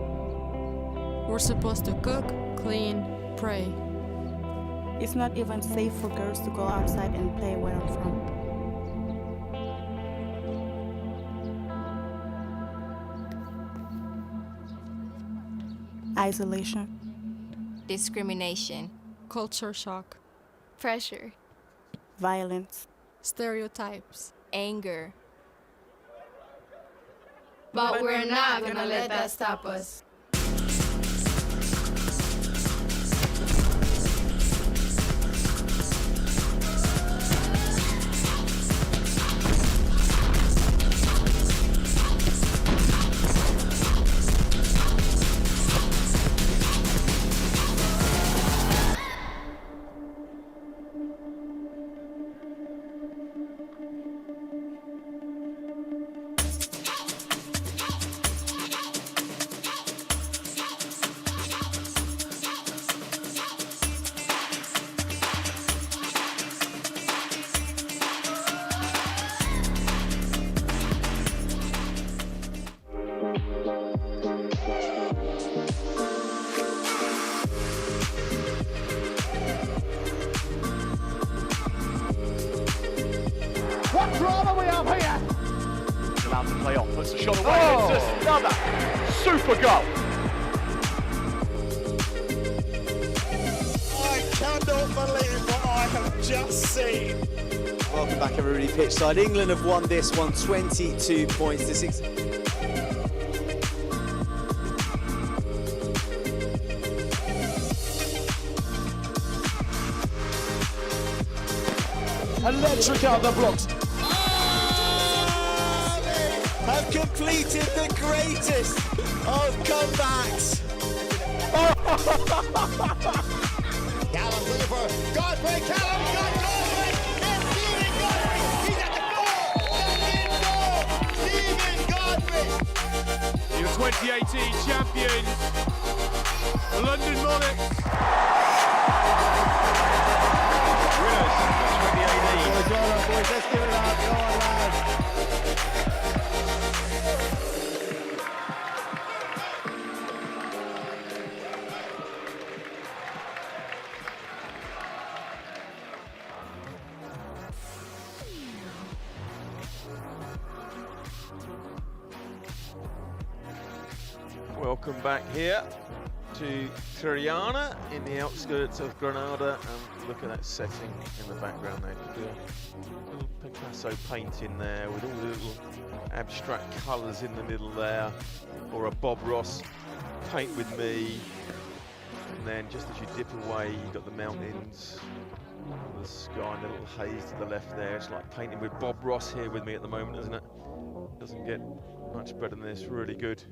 We're supposed to cook, clean, pray. It's not even safe for girls to go outside and play where I'm from. Isolation. Discrimination. Culture shock. Pressure. Violence. Stereotypes. Anger. But we're not gonna let that stop us. What drama we have here! Allowed to play off, puts the shot away, and it's just another super goal. I cannot believe what I have just seen. Welcome back, everybody, pitch side. England have won this one 22 points to 6. Electric out the blocks. Have completed the greatest of comebacks. Callum looking for Godfrey. Callum got Godfrey. It's Stephen Godfrey. He's at the goal. Back in goal. Stephen Godfrey. Your 2018 champions, London Monarchs. Winners of 2018. Boys, let's give it up. Go on, lads. Welcome back here to Churriana in the outskirts of Granada, and look at that setting in the background there. Could do a little Picasso painting there with all the little abstract colours in the middle there, or a Bob Ross paint with me. And then just as you dip away, you've got the mountains, the sky, and the little haze to the left there. It's like painting with Bob Ross here with me at the moment, isn't it? Doesn't get much better than this. Really good.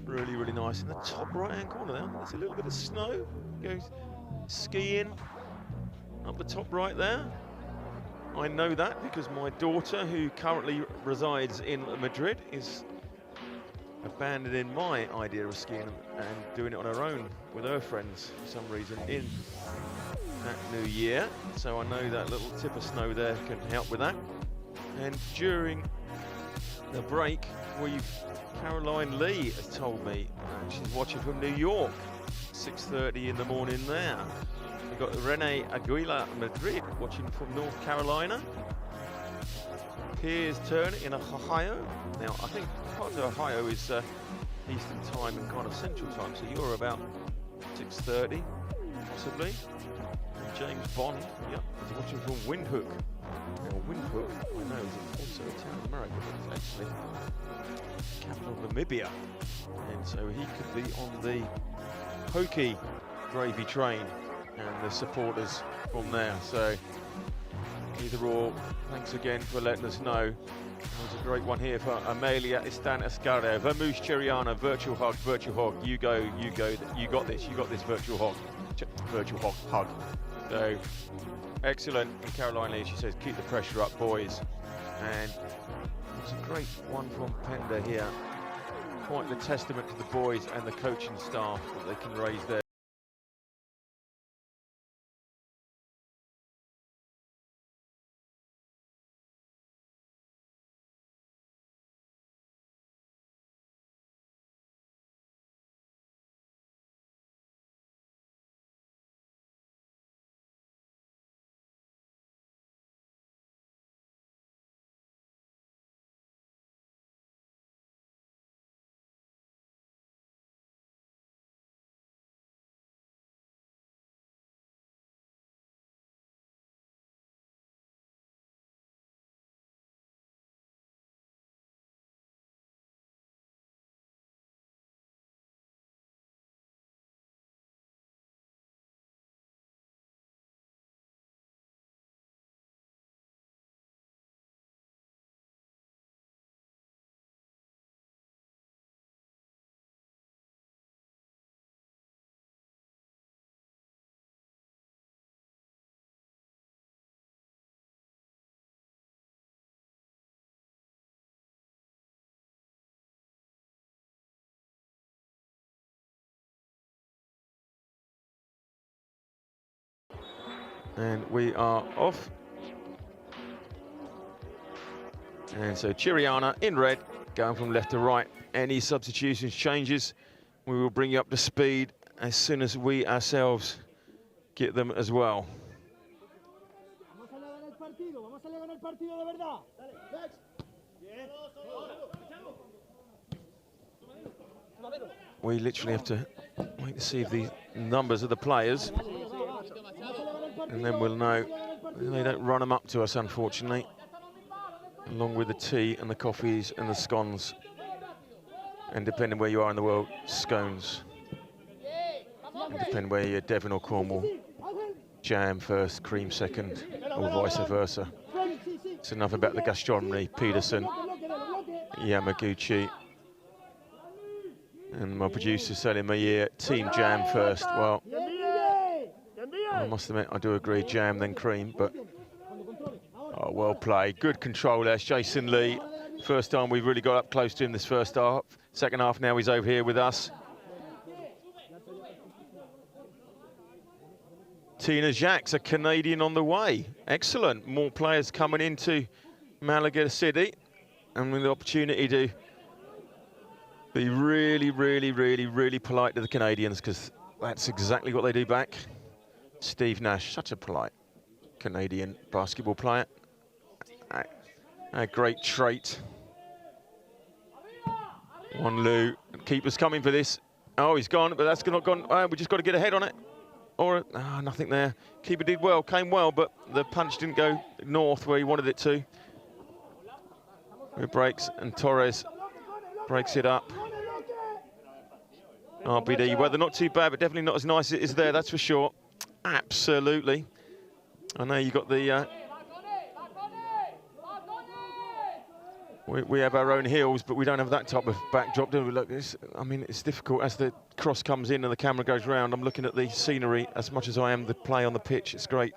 Really, really nice. In the top right-hand corner there, there's a little bit of snow. Goes skiing up the top right there. I know that because my daughter, who currently resides in Madrid, is abandoning my idea of skiing and doing it on her own with her friends for some reason in that new year. So I know that little tip of snow there can help with that. And during the break, Caroline Lee has told me she's watching from New York, 6:30 in the morning there. We've got Renee Aguila Madrid watching from North Carolina. Piers Turner in Ohio. Now, I think part of Ohio is Eastern time and kind of Central time, so you're about 6:30, possibly. And James Bond, yep, is watching from Windhoek. Now, Windhoek, I know, is also a town in America, but it's actually capital of Namibia, and so he could be on the Hokie gravy train and the supporters from there. So either or, thanks again for letting us know. There's a great one here for Amelia Estanescarre. Vamos Churriana, virtual hug, virtual hug. You go, you got this, virtual hug. Virtual hug. So, excellent. And Caroline Lee, she says, keep the pressure up, boys. And it's a great one from Pender here. Quite the testament to the boys and the coaching staff that they can raise there. And we are off. And so Churriana in red, going from left to right. Any substitutions, changes, we will bring you up to speed as soon as we ourselves get them as well. We literally have to wait to see if the numbers of the players, and then we'll know. They don't run them up to us, unfortunately, along with the tea and the coffees and the scones, and depending where you are in the world, scones. And depending where you're, Devon or Cornwall, jam first, cream second, or vice versa. It's enough about the gastronomy. Peterson, Yamaguchi, and my producer selling my ear, team jam first. Well, I must admit, I do agree, jam then cream, but oh, well played. Good control there, Jason Lee. First time we've really got up close to him this first half. Second half now he's over here with us. Tina Jacques, a Canadian on the way. Excellent. More players coming into Malaga City, and with the opportunity to be really, really, really, really polite to the Canadians, because that's exactly what they do back. Steve Nash, such a polite Canadian basketball player. A great trait. Wanlu, keeper's coming for this. Oh, he's gone, but that's not gone. We just got to get ahead on it. Or nothing there. Keeper did well, came well, but the punch didn't go north where he wanted it to. It breaks, and Torres breaks it up. RBD, weather not too bad, but definitely not as nice as it is there, that's for sure. Absolutely. I know you got the... we have our own hills, but we don't have that type of backdrop, do we? Look, I mean, it's difficult as the cross comes in and the camera goes round. I'm looking at the scenery as much as I am the play on the pitch. It's great.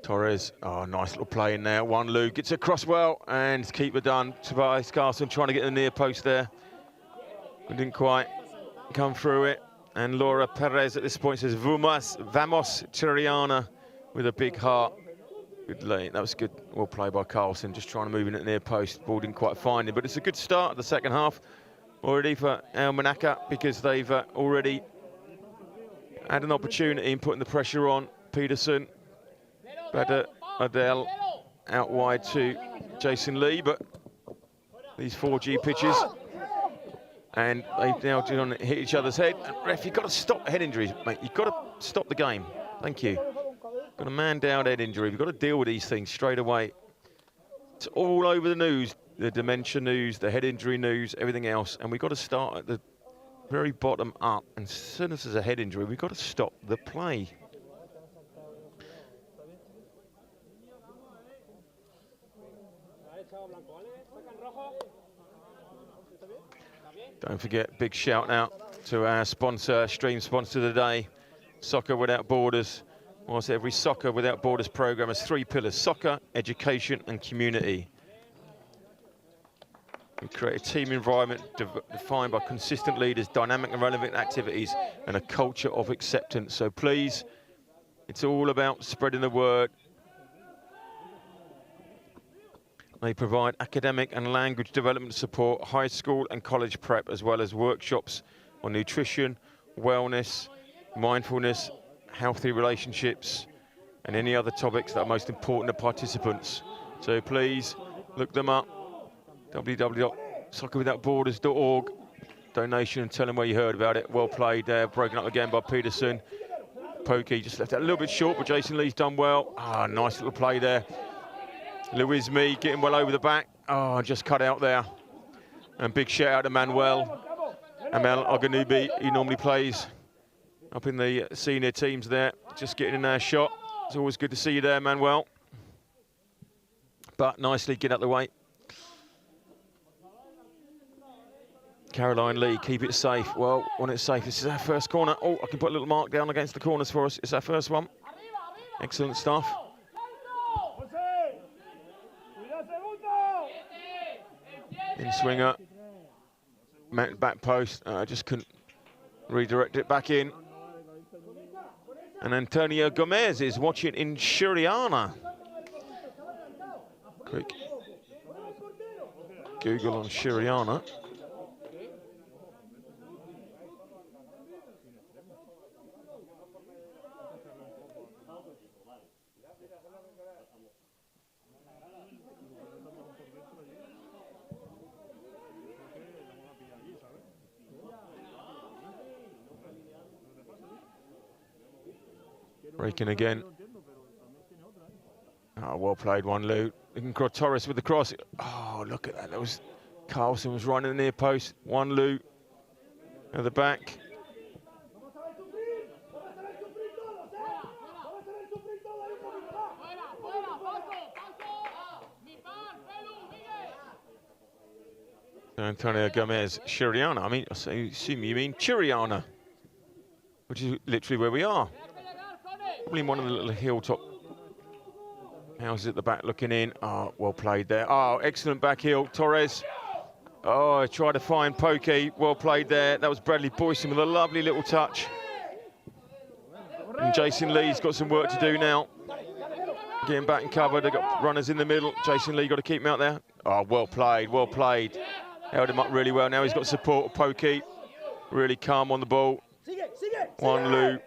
Torres, oh, nice little play in there. Wanlu gets across well, and keeper done. Tobias Carson trying to get the near post there. We didn't quite come through it. And Laura Perez at this point says, Vamos Churriana, with a big heart. Good lane, that was good. Well played by Carlson, just trying to move in at the near post. Ball didn't quite find him, but it's a good start of the second half already for Almuñecar, because they've already had an opportunity in putting the pressure on. Peterson, better Adele out wide to Jason Lee, but these 4G pitches, and they now do hit each other's head. And ref, you've got to stop head injuries, mate. You've got to stop the game. Thank you. Got a man down, head injury. We've got to deal with these things straight away. It's all over the news, the dementia news, the head injury news, everything else, and we've got to start at the very bottom up. And as soon as there's a head injury, we've got to stop the play. Don't forget, big shout out to our sponsor, stream sponsor of the day, Soccer Without Borders. Whilst every Soccer Without Borders program has 3 pillars: soccer, education and community. We create a team environment defined by consistent leaders, dynamic and relevant activities, and a culture of acceptance. So please, it's all about spreading the word. They provide academic and language development support, high school and college prep, as well as workshops on nutrition, wellness, mindfulness, healthy relationships, and any other topics that are most important to participants. So please look them up. www.soccerwithoutborders.org. Donation and tell them where you heard about it. Well played there, broken up again by Peterson. Pokey just left that a little bit short, but Jason Lee's done well. Nice little play there. Louisme getting well over the back. Just cut out there. And big shout out to Manuel. Amel Oganubi, he normally plays up in the senior teams there. Just getting in their shot. It's always good to see you there, Manuel. But nicely get out the way. Caroline Lee, keep it safe. Well, when it's safe, this is our first corner. I can put a little mark down against the corners for us. It's our first one. Excellent stuff. In swinger, back post, just couldn't redirect it back in. And Antonio Gomez is watching in Churriana. Quick Google on Churriana. Breaking again. Well played, one, Lou. Torres with the cross. Look at that. That was Carlson was running the near post. One, Lou at the back. Antonio Gomez, Churriana. I mean, I assume you mean Churriana, which is literally where we are. Probably one of the little hilltop houses at the back looking in. Well played there. Excellent back heel, Torres. Tried to find Pokey. Well played there. That was Bradley Boyson with a lovely little touch. And Jason Lee's got some work to do now. Getting back and covered. They've got runners in the middle. Jason Lee got to keep him out there. Well played, well played. Held him up really well. Now he's got support of Pokey. Really calm on the ball. One, Lou.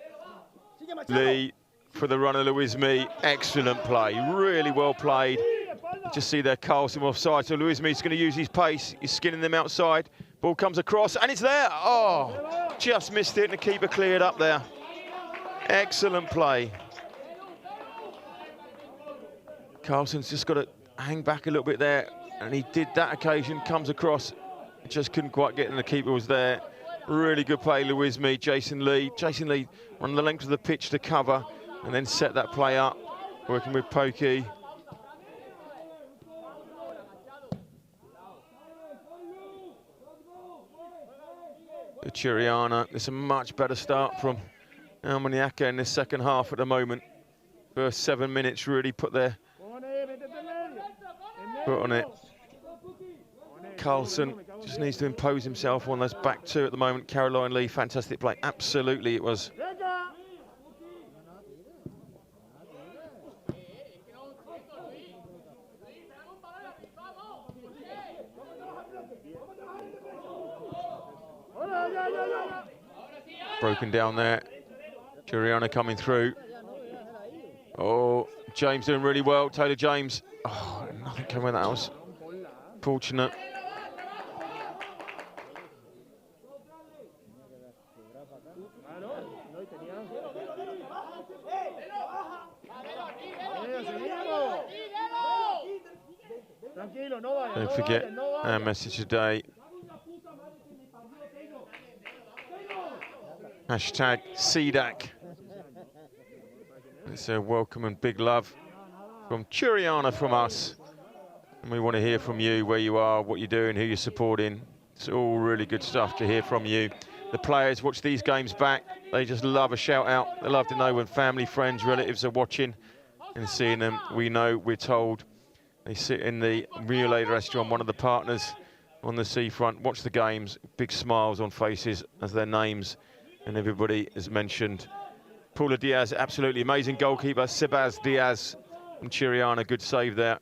Lee for the runner, Louisme. Excellent play, really well played. You just see there Carlson offside, so Louisme's going to use his pace. He's skinning them outside. Ball comes across, and it's there. Just missed it, and the keeper cleared up there. Excellent play. Carlson's just got to hang back a little bit there, and he did that occasion, comes across. Just couldn't quite get in, the keeper was there. Really good play, Louisme. Jason Lee. Jason Lee on the length of the pitch to cover and then set that play up, working with Pokey. Churriana. It's a much better start from Almuñecar in this second half at the moment. First 7 minutes really put their foot on it. Carlson just needs to impose himself on those back two at the moment. Caroline Lee, fantastic play. Absolutely it was. Broken down there. Churriana coming through. James doing really well. Taylor James. Nothing came with that. Was fortunate. Don't forget our message today. Hashtag CDAC. It's a welcome and big love from Churriana from us. And we want to hear from you, where you are, what you're doing, who you're supporting. It's all really good stuff to hear from you. The players watch these games back. They just love a shout out. They love to know when family, friends, relatives are watching and seeing them. We're told. They sit in the Relay restaurant, one of the partners on the seafront, watch the games, big smiles on faces as their names and everybody is mentioned. Paula Diaz, absolutely amazing goalkeeper. Sebas Diaz from Churriana, good save there.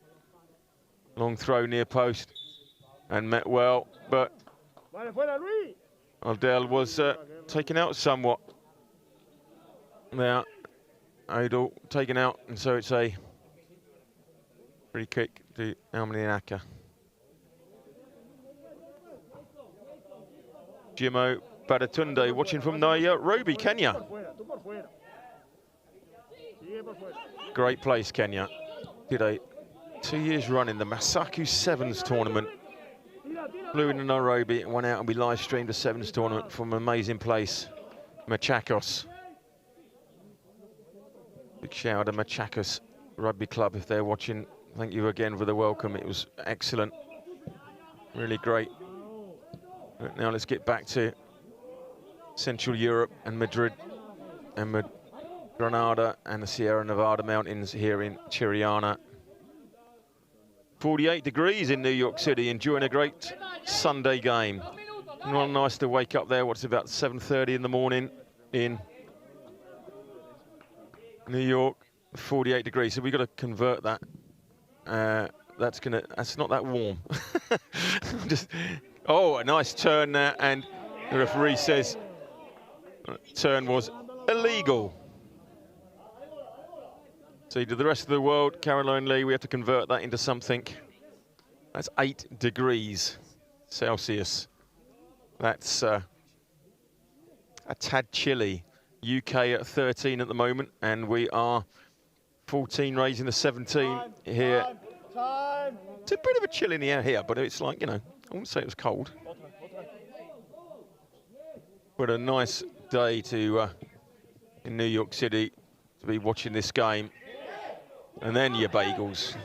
Long throw near post and met well, but Aldel was taken out somewhat. There, Odell taken out, and so it's a free kick to Almuñecar. Jimo Badatunde watching from Nairobi, Kenya. Great place, Kenya. Did a 2 years run in the Masaku Sevens tournament. Flew into Nairobi and went out and we live streamed the Sevens tournament from an amazing place, Machakos. Big shout out to Machakos Rugby Club if they're watching. Thank you again for the welcome. It was excellent, really great. But now let's get back to Central Europe and Madrid and Granada and the Sierra Nevada mountains here in Churriana. 48 degrees in New York City, enjoying a great Sunday game. Not nice to wake up there, what's about 7:30 in the morning in New York, 48 degrees. So we've got to convert that. That's not that warm. Oh, a nice turn there, and the referee says turn was illegal. So to the rest of the world, Caroline Lee, we have to convert that into something. That's 8 degrees Celsius. That's a tad chilly. UK at 13 at the moment, and we are 14 raising the 17 here. It's a bit of a chill in the air here, but it's like, you know, I wouldn't say it was cold. But a nice day to in New York City to be watching this game. And then your bagels.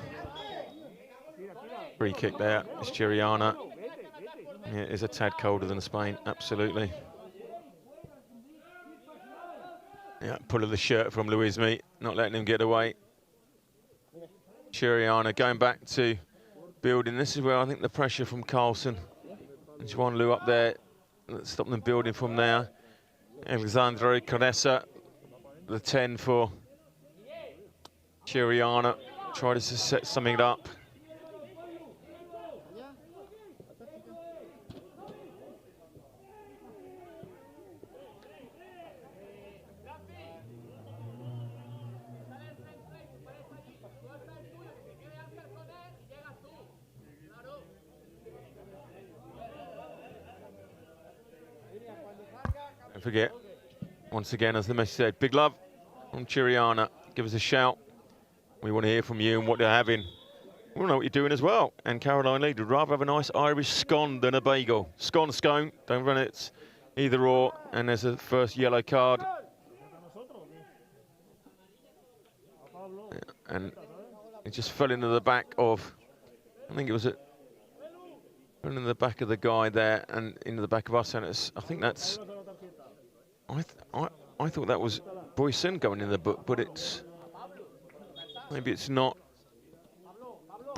Free kick there, it's Churriana. Yeah, it is a tad colder than Spain, absolutely. Yeah, pull of the shirt from Luismi, not letting him get away. Churriana going back to building. This is where I think the pressure from Carlson and Juan Lu up there, let's stop them building from there. Alexandre Caressa, the 10 for Churriana, try to set something up. Don't forget, once again, as the message said, big love on Churriana. Give us a shout. We want to hear from you and what you're having. We want to know what you're doing as well. And Caroline Lee would rather have a nice Irish scone than a bagel. Scone, don't run it either or. And there's a first yellow card. And it just fell into the back of, I think it was fell into the back of the guy there and into the back of us. And it's, I think that's, I thought that was Boyson going in the book, but it's, maybe it's not.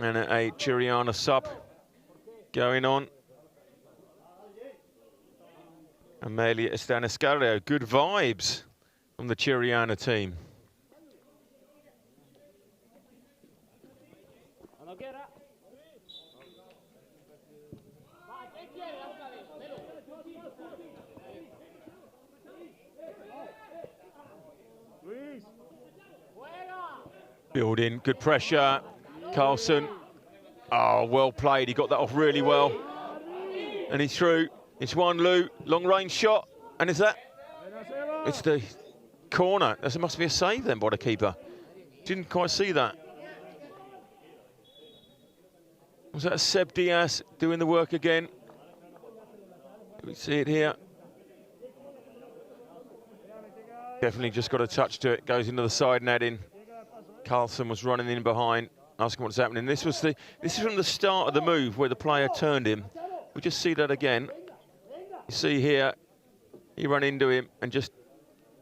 And a Churriana sub going on. Amelia Estaniscario, good vibes from the Churriana team. Building, good pressure. Carlson, oh, well played. He got that off really well. And he's through. It's Juan Lu, long range shot. And is that? It's the corner. There must be a save then by the keeper. Didn't quite see that. Was that Seb Diaz doing the work again? We see it here. Definitely just got a touch to it. Goes into the side netting. Carlson was running in behind, asking what's happening. This is from the start of the move where the player turned him. We just see that again. You see here, he ran into him and just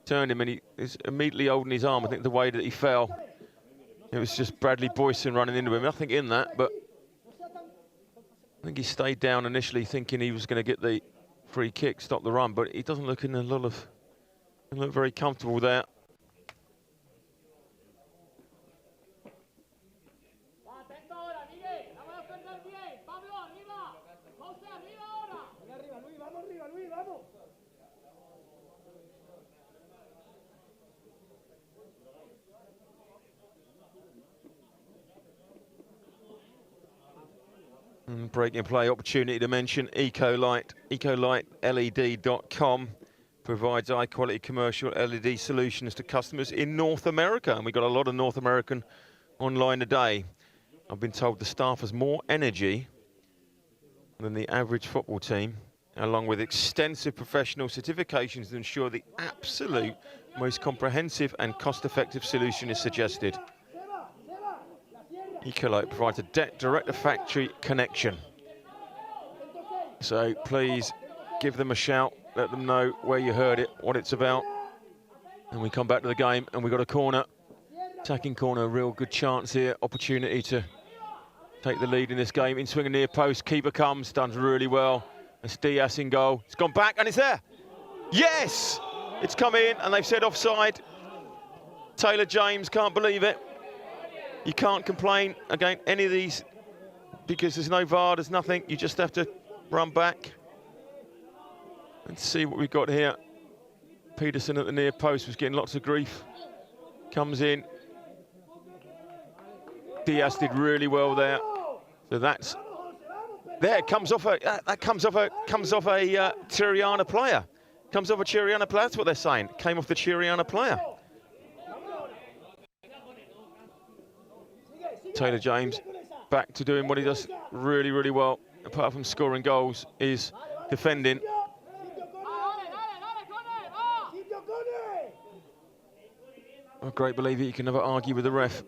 turned him, and he is immediately holding his arm. I think the way that he fell, it was just Bradley Boyson running into him. Nothing in that, but I think he stayed down initially thinking he was going to get the free kick, stop the run, but he doesn't look in a lot of, doesn't look very comfortable there. Breaking play opportunity to mention Ecolite. EcoliteLED.com provides high quality commercial LED solutions to customers in North America, and we've got a lot of North American online today. I've been told the staff has more energy than the average football team, along with extensive professional certifications to ensure the absolute most comprehensive and cost-effective solution is suggested. Ecolite provides a direct to factory connection. So please give them a shout, let them know where you heard it, what it's about. And we come back to the game, and we've got a corner, attacking corner, a real good chance here, opportunity to take the lead in this game. In swinging near post, keeper comes, done really well. It's Diaz in goal. It's gone back and it's there. Yes! It's come in and they've said offside. Taylor James can't believe it. You can't complain against any of these because there's no VAR, there's nothing. You just have to run back and see what we've got here. Peterson at the near post was getting lots of grief. Comes in. Diaz did really well there. So that's there. Comes off a Churriana player. Comes off a Churriana player. That's what they're saying. Came off the Churriana player. Taylor James back to doing what he does really, really well, apart from scoring goals, is defending. I'm a great believer you can never argue with the ref.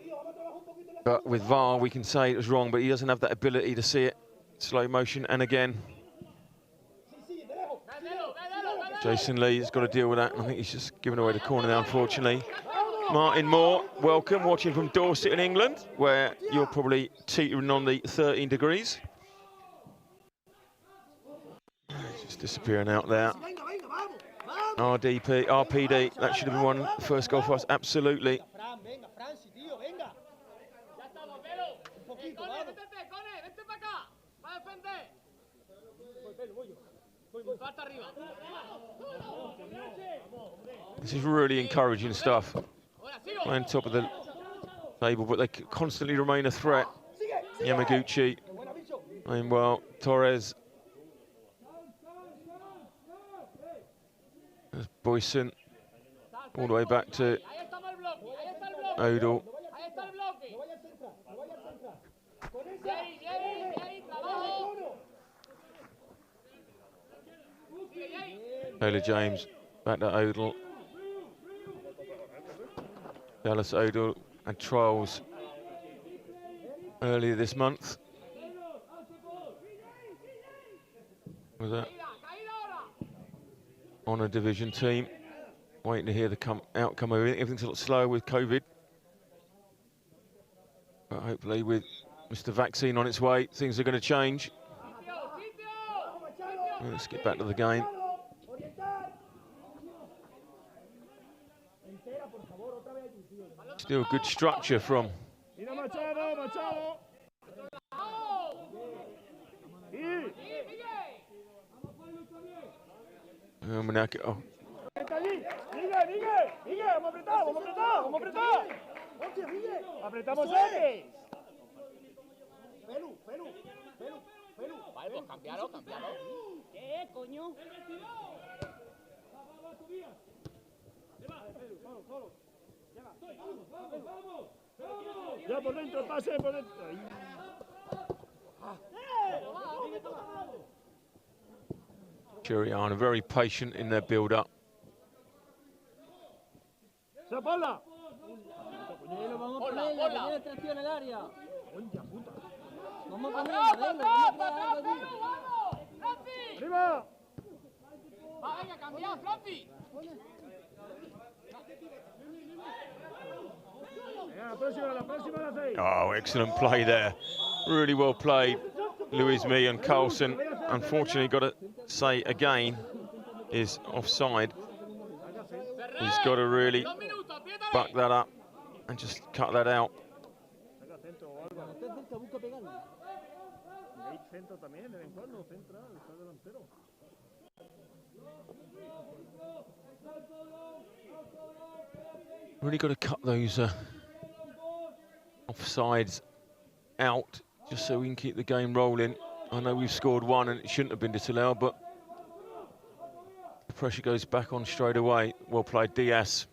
But with VAR, we can say it was wrong, but he doesn't have that ability to see it. Slow motion, and again. Jason Lee has got to deal with that. I think he's just given away the corner now, unfortunately. Martin Moore, welcome, watching from Dorset in England, where you're probably teetering on the 13 degrees. Just disappearing out there. RPD, that should have been one first goal for us, absolutely. This is really encouraging stuff. Playing top of the table, but they constantly remain a threat. Yamaguchi playing well. Torres. There's Boyson. All the way back to Odell. Taylor James back to Odell. Dallas Odell had trials earlier this month. Was that on a division team? Waiting to hear the outcome of it. Everything's a lot slower with COVID. But hopefully with Mr. Vaccine on its way, things are going to change. Let's get back to the game. Still good structure from Almuñecar. Oh. Ya por dentro, pase por dentro. Churriana very patient in their build-up. ¡Bola! Oh, excellent play there. Really well played, Louis-Me, and Carlson, unfortunately, got to say again, is offside. He's got to really buck that up and just cut that out. Really got to cut those offsides out just so we can keep the game rolling. I know we've scored one and it shouldn't have been disallowed, but the pressure goes back on straight away. Well played, Diaz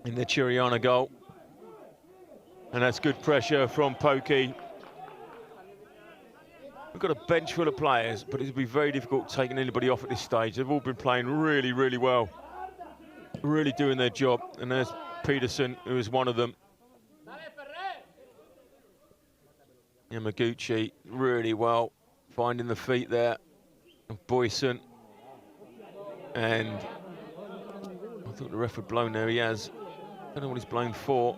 in the Churriana goal. And that's good pressure from Pokey. We've got a bench full of players, but it'll be very difficult taking anybody off at this stage. They've all been playing really, really well. Really doing their job. And there's Peterson, who is one of them. Yamaguchi, really well, finding the feet there of Boyson. And I thought the ref had blown there, he has. I don't know what he's blown for.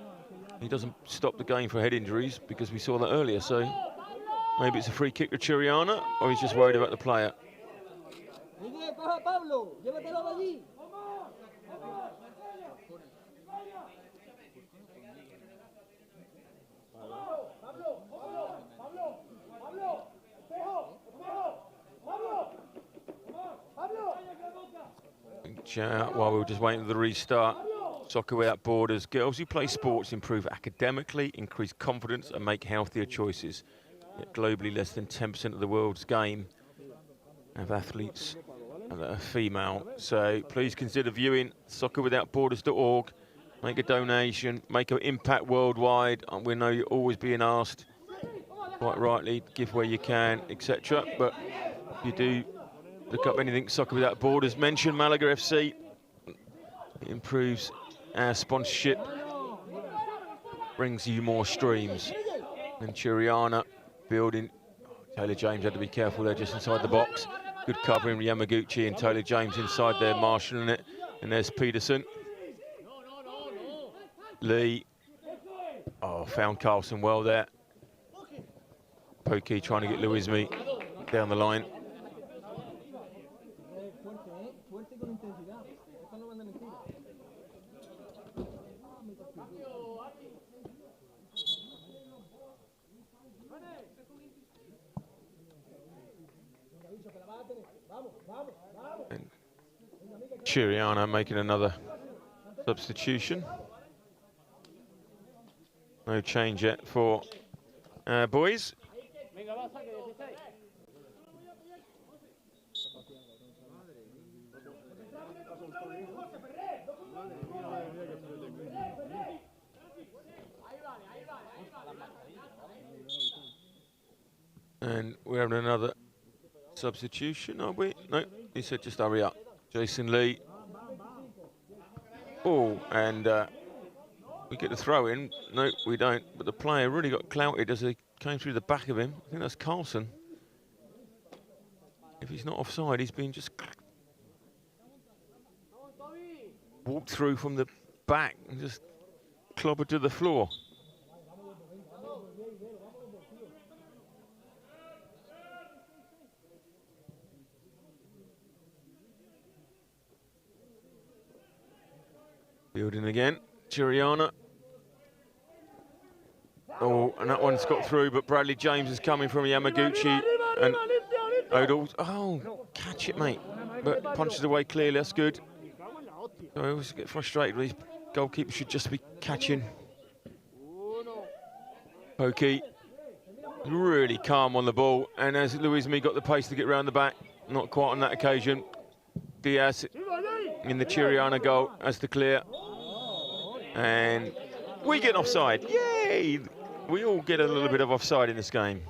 He doesn't stop the game for head injuries because we saw that earlier, so maybe it's a free kick to Churriana, or he's just worried about the player. While we were just waiting for the restart, Soccer Without Borders. Girls who play sports improve academically, increase confidence and make healthier choices. Yet globally, less than 10% of the world's game have athletes that are female. So please consider viewing soccerwithoutborders.org. Make a donation, make an impact worldwide. We know you're always being asked, quite rightly, give where you can, etc. But if you do look up anything Soccer Without Borders, mention Malaga FC. It improves our sponsorship, brings you more streams. And Churriana building. Taylor James had to be careful there just inside the box. Good covering, Yamaguchi and Taylor James inside there, marshalling it. And there's Peterson. Lee. Oh, found Carlson well there. Pokey trying to get Louis-Me down the line. And Churriana making another substitution. No change yet for boys. And we're having another substitution, are we? No, he said just hurry up. Jason Lee. Oh, and we get the throw in. No, we don't. But the player really got clouted as he came through the back of him. I think that's Carlson. If he's not offside, he's been just walked through from the back and just clobbered to the floor. Building again, Churriana. Oh, and that one's got through, but Bradley James is coming from Yamaguchi and Odell. Oh, catch it, mate. But punches away clearly, that's good. So I always get frustrated with these goalkeepers, should just be catching. Pokey, really calm on the ball, and as Louis-Me got the pace to get round the back, not quite on that occasion. Diaz in the Churriana goal has to clear. And we get offside. Yay! We all get a little bit of offside in this game.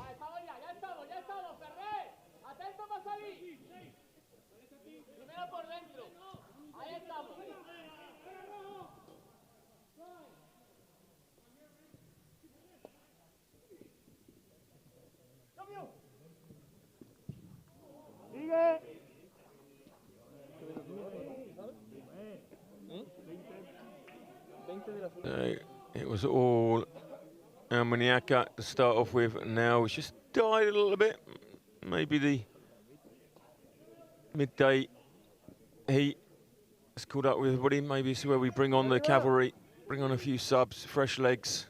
It was all Almuñecar to start off with, and now it's just died a little bit. Maybe the midday heat has caught up with everybody. Maybe it's where we bring on the cavalry, bring on a few subs, fresh legs.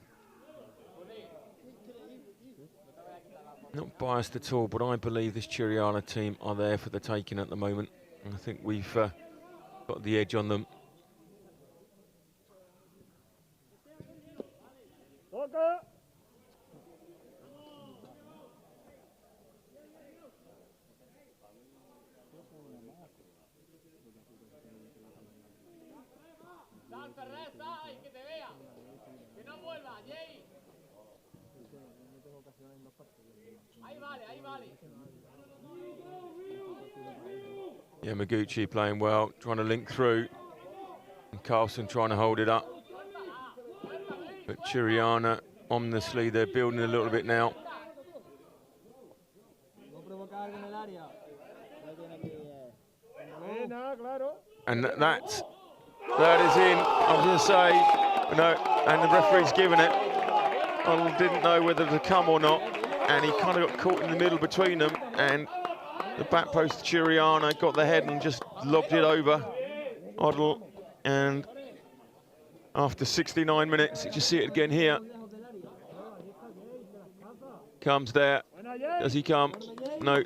Not biased at all, but I believe this Churriana team are there for the taking at the moment. And I think we've got the edge on them. Yamaguchi playing well, trying to link through. And Carlson trying to hold it up. But Churriana, ominously, they're building a little bit now. And that is in, I was going to say, no, and the referee's given it. I didn't know whether to come or not, and he kind of got caught in the middle between them, and the back post Churriana got the head and just lobbed it over Oddle, and after 69 minutes, you just see it again here. Comes there, does he come? No,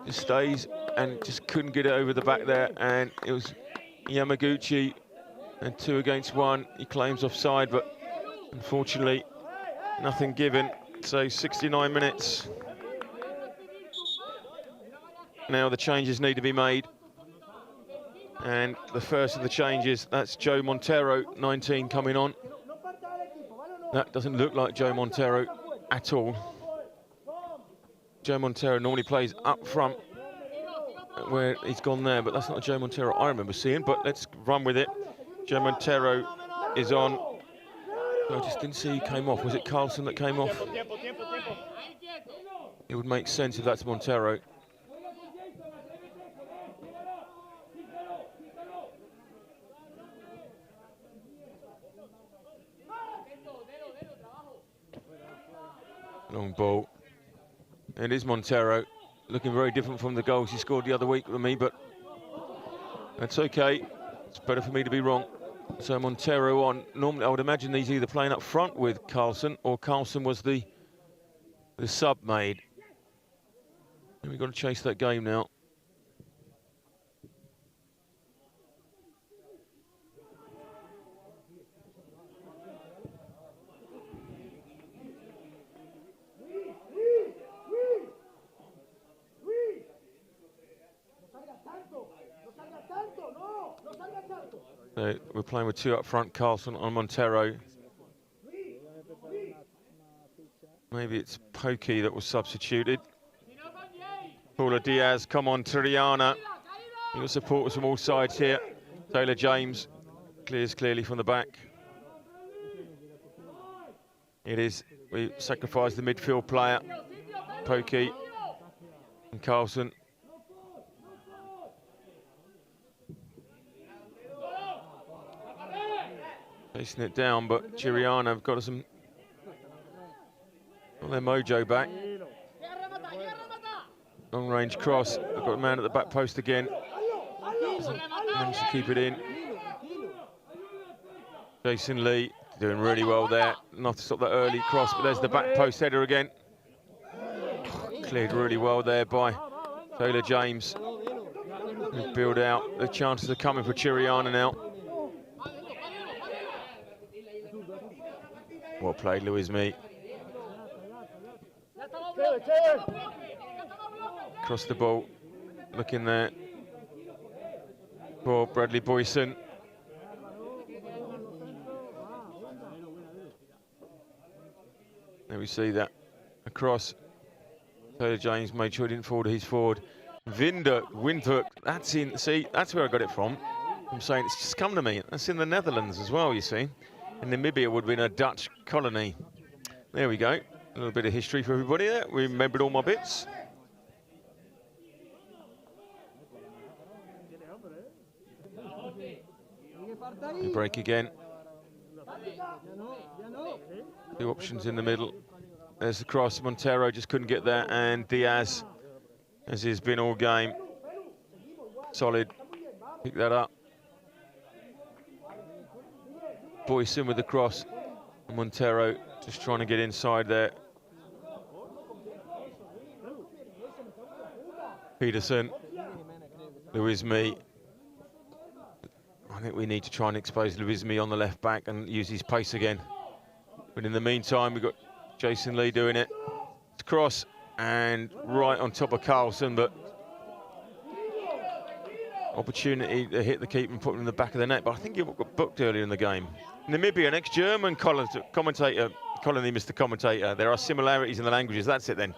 just stays and just couldn't get it over the back there, and it was Yamaguchi, and 2 against 1. He claims offside, but unfortunately, nothing given. So 69 minutes. Now the changes need to be made. And the first of the changes, that's Joe Montero, 19, coming on. That doesn't look like Joe Montero at all. Joe Montero normally plays up front, where he's gone there, but that's not the Joe Montero I remember seeing, but let's run with it. Joe Montero is on. I just didn't see who came off. Was it Carlson that came off? It would make sense if that's Montero. Long ball. It is Montero, looking very different from the goals he scored the other week with me, but that's okay. It's better for me to be wrong. So Montero on. Normally, I would imagine he's either playing up front with Carlson, or Carlson was the sub made. And we've got to chase that game now. So we're playing with 2 up front, Carlson on Montero. Maybe it's Pokey that was substituted. Paula Diaz, come on, Churriana. You've got supporters from all sides here. Taylor James clears clearly from the back. It is, we sacrificed the midfield player, Pokey and Carlson. Chasing it down, but Churriana have got some, got their mojo back. Long range cross, they've got a man at the back post again. Doesn't manage to keep it in. Jason Lee doing really well there, not to stop that early cross, but there's the back post header again. Cleared really well there by Taylor James. Build out, the chances are coming for Churriana now. Well played, Louis Mee. Across the ball, looking there for Bradley Boyson. There we see that across. Taylor James made sure he didn't forward, he's forward. Windhoek, that's in, see, that's where I got it from. I'm saying it's just come to me. That's in the Netherlands as well, you see. And Namibia would have been a Dutch colony. There we go. A little bit of history for everybody there. We remembered all my bits. The break again. Two options in the middle. There's the cross. Montero just couldn't get there, and Diaz, as he's been all game, solid. Pick that up. Boyson with the cross. Montero just trying to get inside there. Peterson. Luismi. I think we need to try and expose Luismi on the left back and use his pace again. But in the meantime, we've got Jason Lee doing it. It's cross and right on top of Carlson, but opportunity to hit the keeper and put him in the back of the net. But I think he got booked earlier in the game. Namibia, an ex-German commentator, Colony, Mr. Commentator. There are similarities in the languages. That's it then.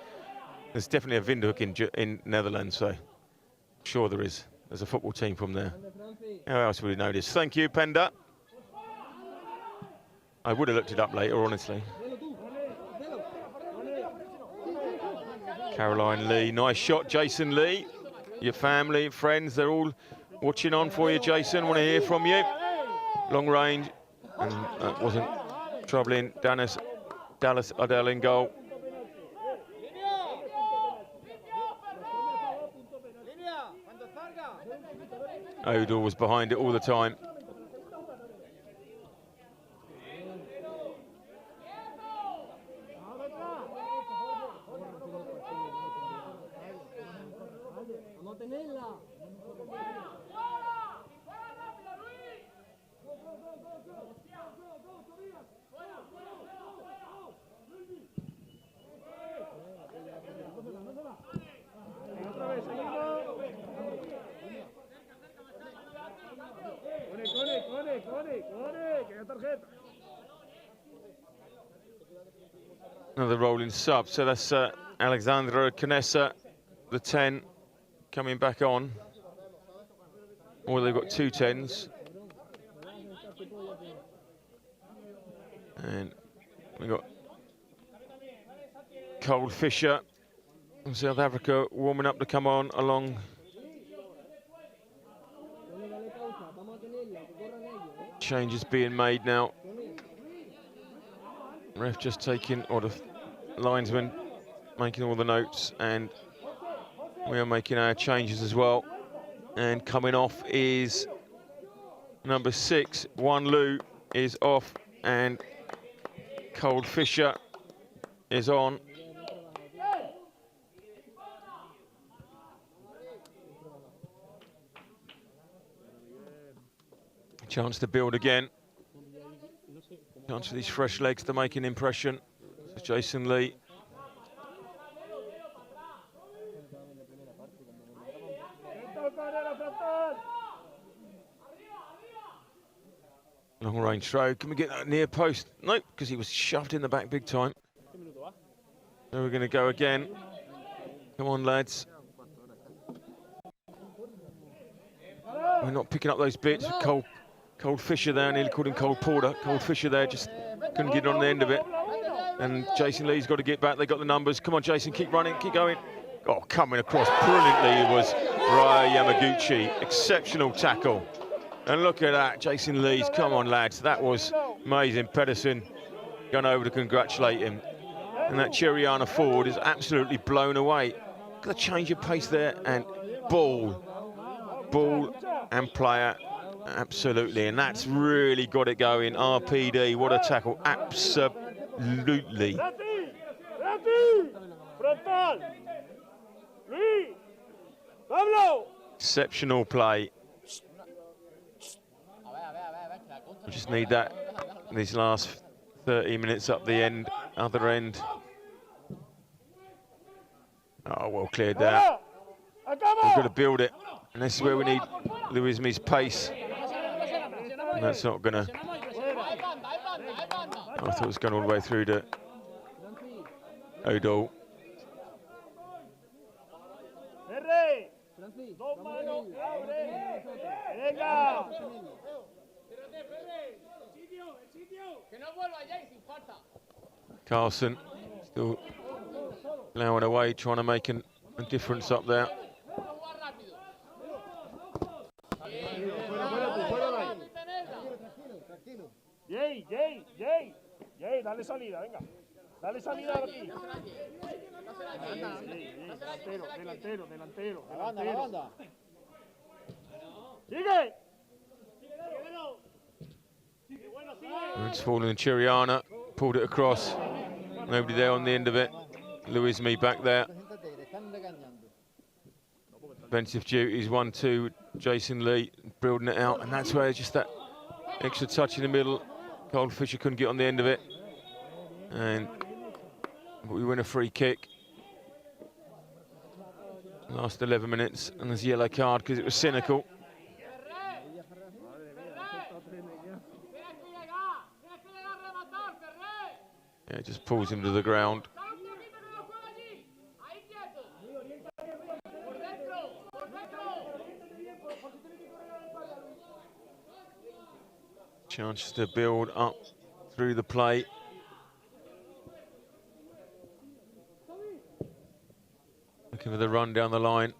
There's definitely a Windhoek in Netherlands, so sure there is. There's a football team from there. How else would we know this? Thank you, Penda. I would have looked it up later, honestly. Caroline Lee, nice shot, Jason Lee. Your family, friends, they're all watching on for you, Jason. Want to hear from you. Long range, and that wasn't troubling. Dallas Adele in goal. Odell was behind it all the time. Another rolling sub, so that's Alexandra Canessa, the 10, coming back on. Or they've got two 10s. And we've got Cole Fisher from South Africa warming up to come on along. Changes being made now. Ref just taking, or the linesman making all the notes, and we are making our changes as well. And coming off is number 6, Wan Lu is off, and Cole Fisher is on. Chance to build again. Chance for these fresh legs to make an impression. So Jason Lee. Long range throw. Can we get that near post? Nope, because he was shoved in the back big time. So we're going to go again. Come on, lads. We're not picking up those bits. Cold Fisher there, nearly called him Cold Porter. Cold Fisher there, just couldn't get on the end of it. And Jason Lee's got to get back. They got the numbers. Come on, Jason, keep running, keep going. Oh, coming across brilliantly was Raya Yamaguchi. Exceptional tackle. And look at that, Jason Lee's. Come on, lads, that was amazing. Pedersen going over to congratulate him. And that Churriana forward is absolutely blown away. Got to change of pace there, and ball and player. Absolutely, and that's really got it going. RPD, what a tackle, absolutely. Exceptional play. We just need that these last 30 minutes up the end, other end. Oh, well cleared there. We've got to build it, and this is where we need Luismi's pace. And that's not gonna. I thought it was going all the way through to Odell. Carlson still allowing away, trying to make a difference up there. dale salida, venga. Dale salida aquí. Delantero. Sigue. It's falling in Churriana, pulled it across. Nobody there on the end of it. Louismi back there. Bench of duties, 1-2, Jason Lee building it out, and that's where just that extra touch in the middle. Goldfisher couldn't get on the end of it. And we win a free kick. Last 11 minutes, and there's a yellow card because it was cynical. Yeah, it just pulls him to the ground. Chance to build up through the play. Looking for the run down the line.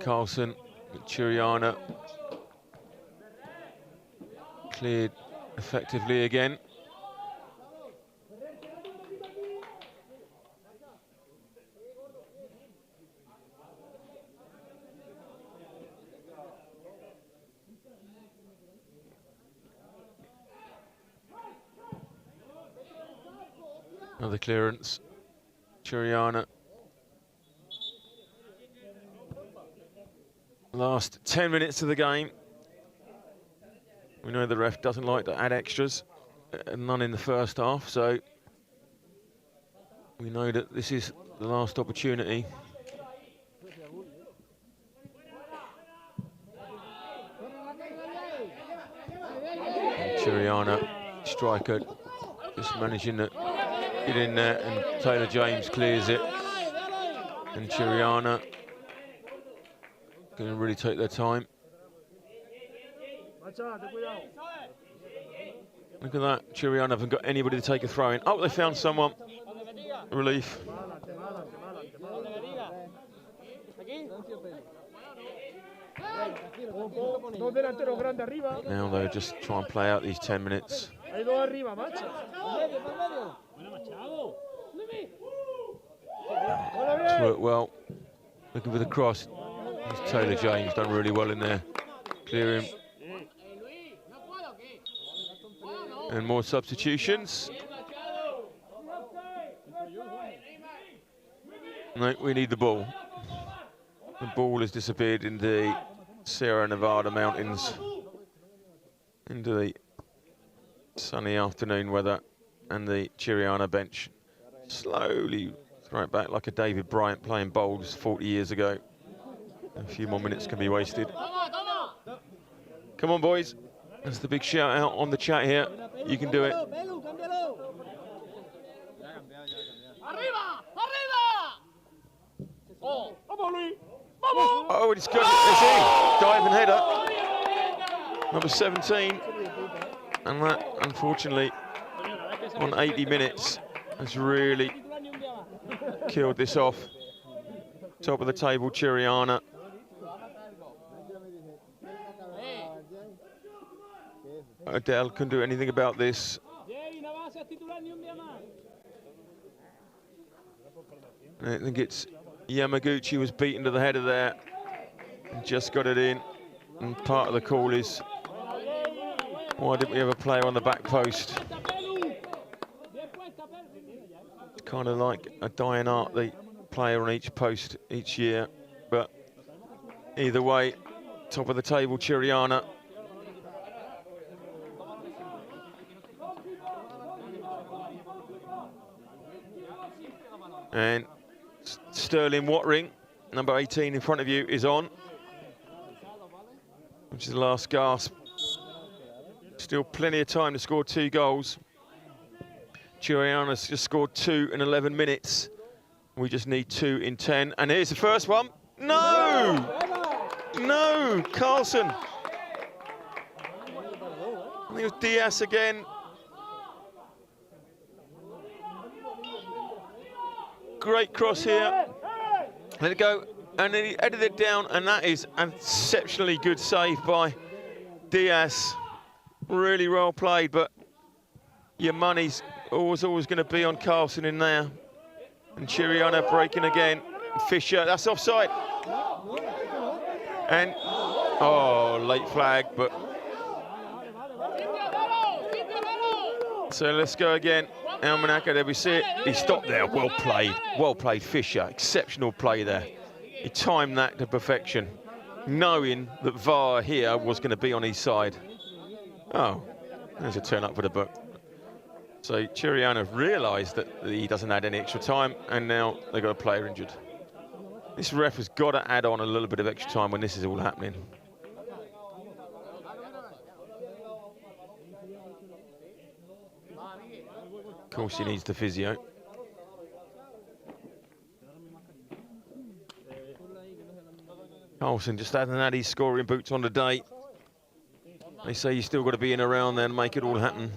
Carlson, Churriana. Cleared effectively again. Another clearance. Churriana. Last 10 minutes of the game. We know the ref doesn't like to add extras, none in the first half, so we know that this is the last opportunity. Churriana, striker, just managing to get in there, and Taylor James clears it. And Churriana going to really take their time. Look at that, Churriana haven't got anybody to take a throw in. Oh, they found someone. Relief. Now they'll just try and play out these 10 minutes. It's worked well. Looking for the cross. It's Taylor James done really well in there. Clear him. And more substitutions. No, we need the ball. The ball has disappeared in the Sierra Nevada mountains, into the sunny afternoon weather, and the Churriana bench slowly throw it back like a David Bryant playing bowls 40 years ago. A few more minutes can be wasted. Come on, boys. That's the big shout out on the chat here. You can do it. Oh, it's good. It's in. Diving header. Number 17. And that, unfortunately, on 80 minutes, has really killed this off. Top of the table, Churriana. Adele couldn't do anything about this. I think it's Yamaguchi was beaten to the header there. Just got it in. And part of the call is, why didn't we have a player on the back post? Kind of like a dying art, the player on each post each year. But either way, top of the table, Churriana. And Sterling Watring, number 18 in front of you, is on, which is the last gasp. Still plenty of time to score 2 goals. Churriana's just scored 2 in 11 minutes. We just need 2 in 10. And here's the first one. No! No, Carlson. I think it was Diaz again. Great cross here. Let it go. And then he headed it down, and that is an exceptionally good save by Diaz. Really well played, but your money's always going to be on Carlson in there. And Churriana breaking again. Fisher, that's offside. And, oh, late flag, but... So let's go again. Almuñecar, there we see it. He stopped there, well played Fisher. Exceptional play there. He timed that to perfection, knowing that VAR here was going to be on his side. Oh, there's a turn up for the book. So Churriana realised that he doesn't add any extra time, and now they've got a player injured. This ref has got to add on a little bit of extra time when this is all happening. Of course, he needs the physio. Carlson just hasn't had his scoring boots on today. They say he's still got to be in around there and make it all happen.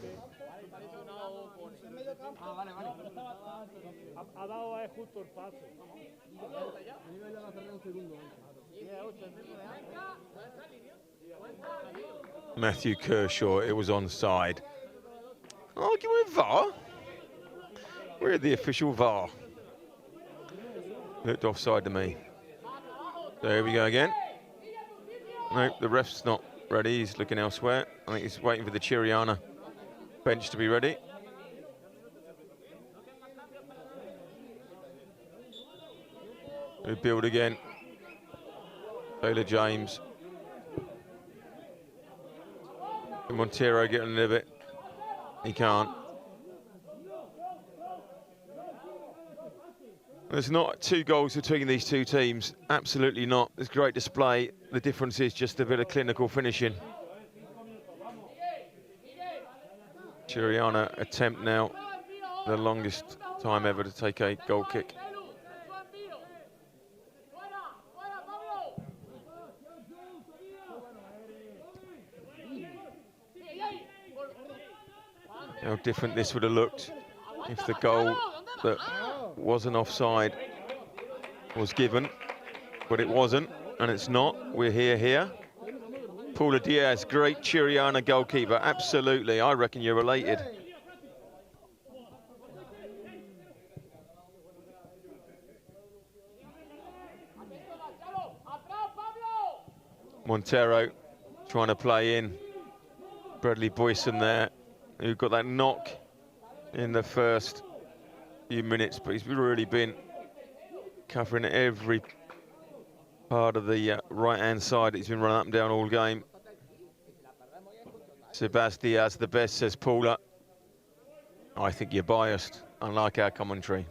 Matthew Kershaw, it was onside. Argue with VAR? We're the official VAR. Looked offside to me. There we go again. No, the ref's not ready. He's looking elsewhere. I think he's waiting for the Churriana bench to be ready. We build again. Taylor James. Montero getting a little bit. He can't. There's not 2 goals between these two teams. Absolutely not. It's great display. The difference is just a bit of clinical finishing. Churriana attempt now. The longest time ever to take a goal kick. How different this would have looked if the goal that wasn't offside was given, but it wasn't, and it's not. We're here. Paula Diaz, great Churriana goalkeeper, absolutely. I reckon you're related. Montero trying to play in. Bradley Boyson there, who got that knock in the first few minutes, but he's really been covering every part of the right-hand side. He's been running up and down all game. Sebas Diaz the best, says Paula. I think you're biased, unlike our commentary.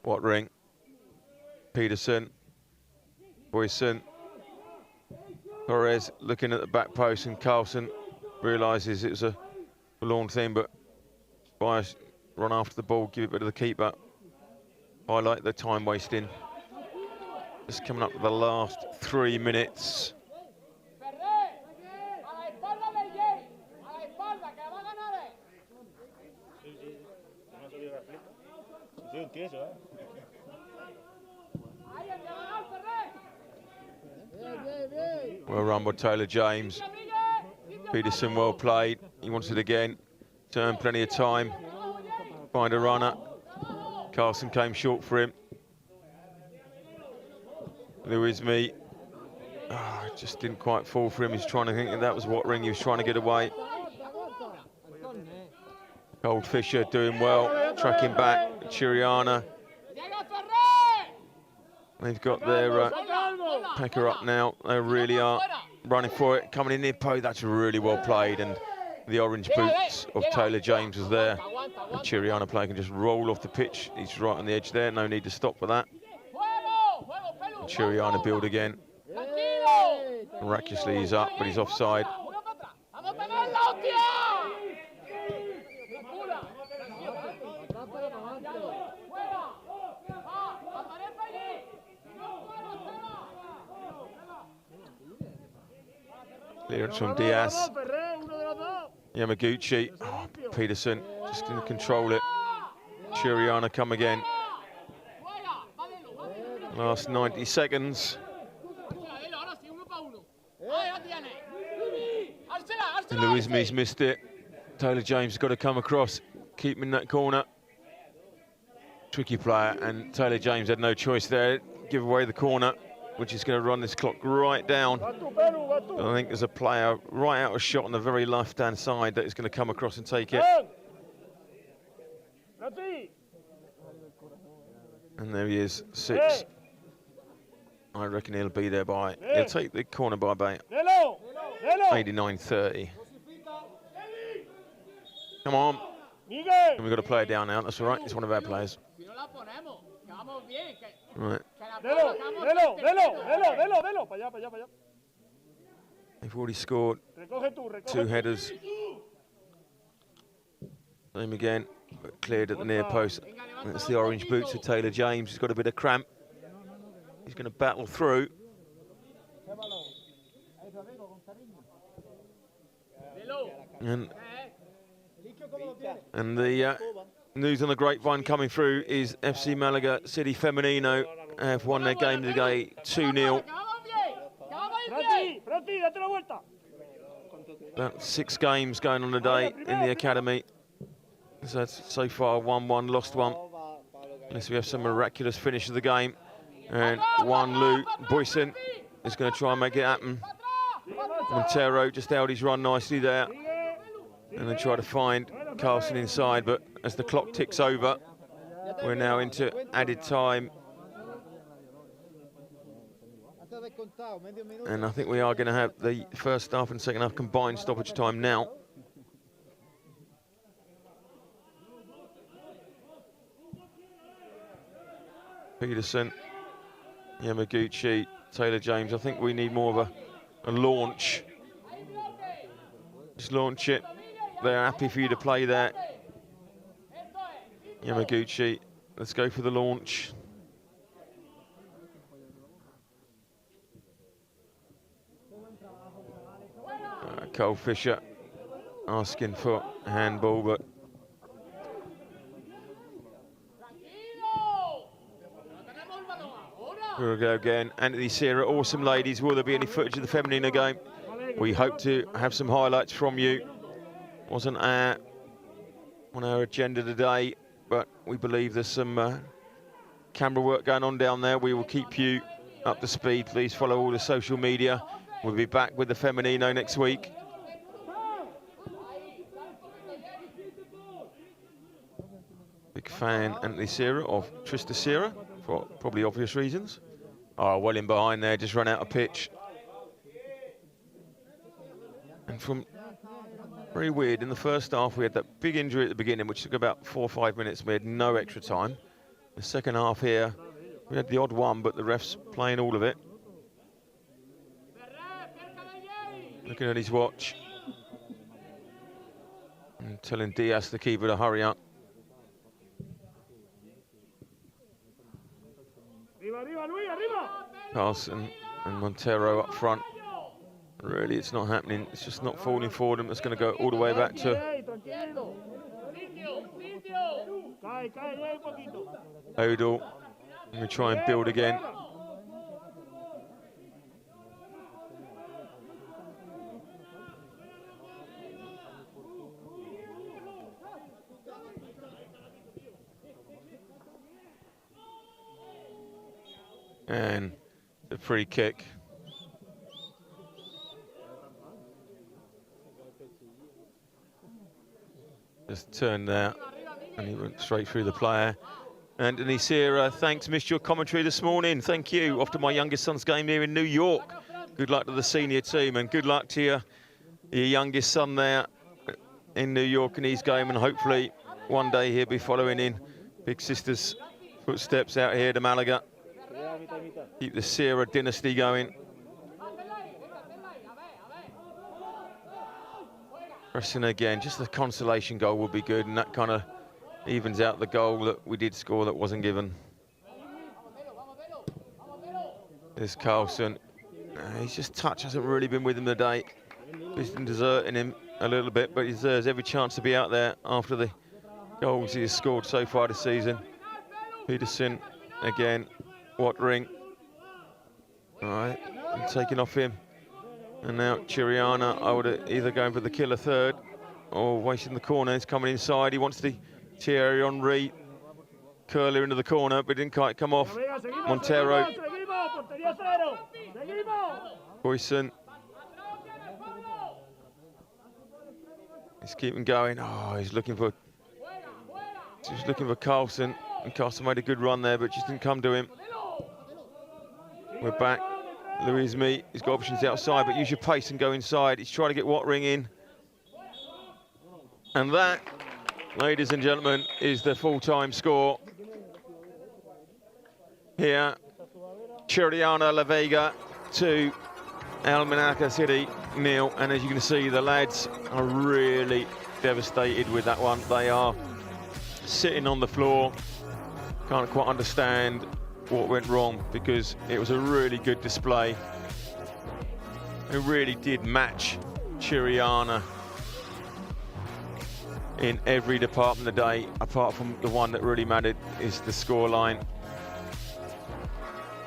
Watring, Peterson, Boyson, Torres looking at the back post, and Carlson realises it was a forlorn thing, but bias, run after the ball, give it to the keeper. Highlight the time wasting. Just coming up to the last 3 minutes. Well run by Taylor James. Peterson well played. He wants it again. Turn, plenty of time. Find a runner. Carlson came short for him. Louisme. Oh, just didn't quite fall for him. He's trying to think that was Watring. He was trying to get away. Gold Fisher doing well. Tracking back. Churriana. They've got their packer up now. They really are running for it. Coming in near Poe. That's really well played. And the orange boots of Taylor James was there. And Churriana player can just roll off the pitch. He's right on the edge there. No need to stop for that. And Churriana build again. Miraculously he's up, but he's offside. Clearance from Diaz. Yamaguchi. Oh, Peterson just didn't control it. Churriana come again. Last 90 seconds. And Luismi's missed it. Taylor James has got to come across, keep him in that corner. Tricky player, and Taylor James had no choice there. Give away the corner, which is going to run this clock right down. But I think there's a player right out of shot on the very left-hand side that is going to come across and take it. And there he is, 6. I reckon he'll be there by, he'll take the corner by about 89-30. Come on. And we've got to play it down now, that's all right, it's one of our players. Right. They've already scored 2 headers. Same again, but cleared at the near post. That's the orange boots of Taylor James. He's got a bit of cramp. He's going to battle through. And the news on the grapevine coming through is FC Malaga City Femenino have won their game today 2-0. About 6 games going on today in the academy. So so far 1-1, lost 1. Unless we have some miraculous finish of the game. And Lou Boyson is going to try and make it happen. Montero just held his run nicely there. And then try to find Carlson inside, but as the clock ticks over, we're now into added time. And I think we are going to have the first half and second half combined stoppage time now. Peterson, Yamaguchi, Taylor James. I think we need more of a launch. Just launch it. They're happy for you to play there. Yamaguchi, let's go for the launch. Cole Fisher asking for a handball, but here we go again. Anthony Sierra, awesome ladies. Will there be any footage of the Femenino game? We hope to have some highlights from you. Wasn't on our agenda today, but we believe there's some camera work going on down there. We will keep you up to speed. Please follow all the social media. We'll be back with the Femenino next week. Big fan, Anthony Sierra, of Trista Sierra, for probably obvious reasons. Oh, well in behind there, just run out of pitch. And from very weird, in the first half we had that big injury at the beginning which took about 4 or 5 minutes. We had no extra time. The second half here, we had the odd one, but the ref's playing all of it. Looking at his watch. And telling Diaz, the keeper, to hurry up. Carlson and Montero up front. Really, it's not happening. It's just not falling for them. It's going to go all the way back to Odell. And we try and build again. And the free kick. Just turned there, and he went straight through the player. Anthony Sierra, thanks, missed your commentary this morning. Thank you. Off to my youngest son's game here in New York. Good luck to the senior team, and good luck to your youngest son there in New York in his game, and hopefully one day he'll be following in big sister's footsteps out here to Malaga. Keep the Sierra dynasty going. Pressing again, just the consolation goal would be good, and that kind of evens out the goal that we did score that wasn't given. There's Carlson. He's just touch hasn't really been with him today. He's been deserting him a little bit, but he deserves every chance to be out there after the goals he has scored so far this season. Peterson again, Watering. All right, and taking off him. And now Churriana, I would either going for the killer third or wasting the corner. He's coming inside. He wants the Thierry Henry curler into the corner, but didn't quite come off. Montero. Boyson. He's keeping going. Oh, he's looking for Carlson. And Carlson made a good run there, but just didn't come to him. We're back. Louis Mee, he's got options outside, but use your pace and go inside. He's trying to get Wattring in. And that, ladies and gentlemen, is the full-time score. Here, Churriana La Vega 2, Almuñecar City 0. And as you can see, the lads are really devastated with that one. They are sitting on the floor. Can't quite understand what went wrong, because it was a really good display. It really did match Churriana in every department of the day, apart from the one that really mattered is the scoreline.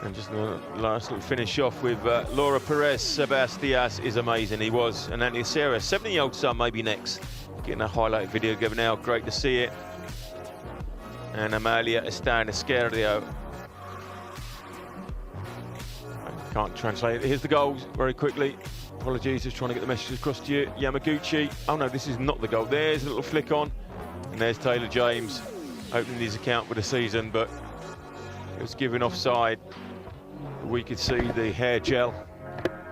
And just a last little finish off with Laura Perez. Sebastias is amazing, he was. And Anthony Serra, 7-year-old son, maybe next. Getting a highlight video given out, great to see it. And Amalia Estadio. Can't translate it. Here's the goals very quickly. Apologies, just trying to get the message across to you. Yamaguchi. Oh no, this is not the goal. There's a little flick on. And there's Taylor James opening his account for the season, but it was given offside. We could see the hair gel.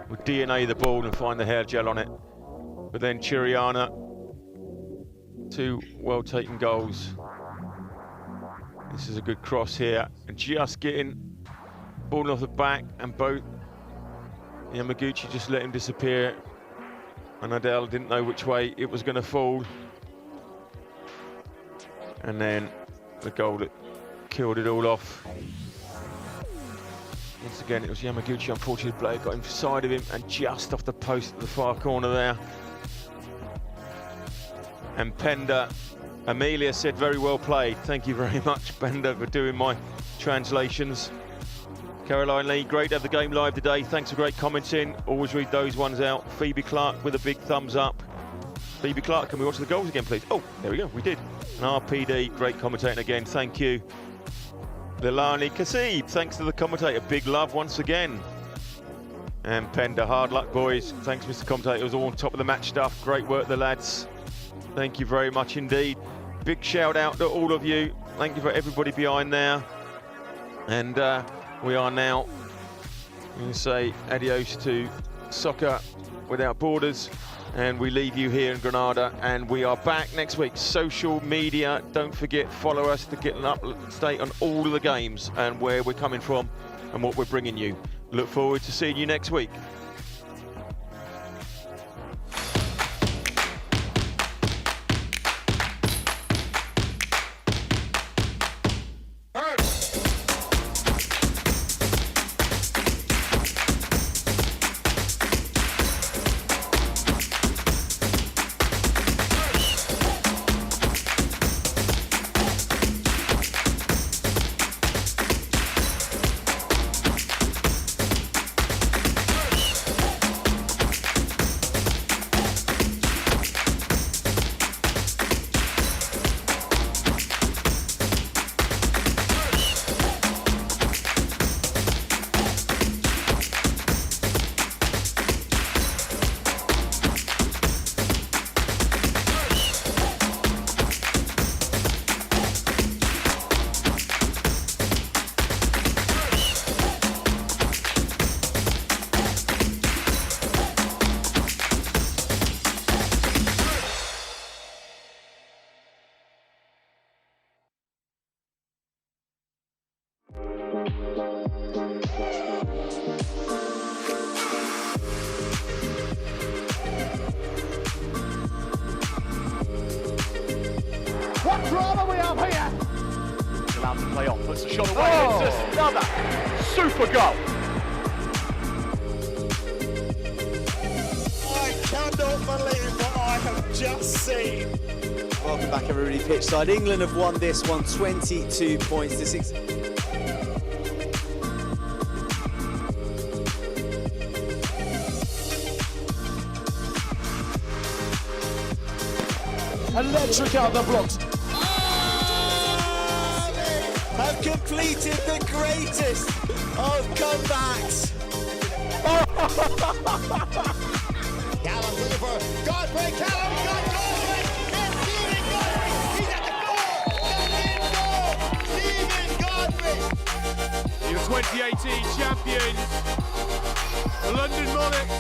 We'll DNA the ball and find the hair gel on it. But then Churriana, 2 well taken goals. This is a good cross here. And just getting ball off the back, and both Yamaguchi just let him disappear, and Adele didn't know which way it was going to fall. And then the goal that killed it all off. Once again, it was Yamaguchi, unfortunately, Blake got inside of him and just off the post at the far corner there. And Penda, Amelia said very well played. Thank you very much, Penda, for doing my translations. Caroline Lee, great to have the game live today. Thanks for great commenting. Always read those ones out. Phoebe Clark with a big thumbs up. Phoebe Clark, can we watch the goals again, please? Oh, there we go, we did. And RPD, great commentating again, thank you. Lilani Kasib, thanks to the commentator. Big love once again. And Penda, hard luck, boys. Thanks, Mr. Commentator. It was all on top of the match stuff. Great work, the lads. Thank you very much indeed. Big shout out to all of you. Thank you for everybody behind there. And we are now going to say adios to Soccer Without Borders, and we leave you here in Granada, and we are back next week. Social media, don't forget, follow us to get an update on all of the games and where we're coming from and what we're bringing you. Look forward to seeing you next week. What drama we have here! Allowed to play on, puts the shot away, and it's just another super goal! I cannot believe what I have just seen. Welcome back, everybody, pitch side. England have won this one 22 points to 6. electric out the blocks. Have completed the greatest of comebacks. Callum looking for Godfrey. Callum got Godfrey. It's Stephen Godfrey. He's at the goal. That's in goal. Stephen Godfrey. Your 2018 champions, the London Monarchs.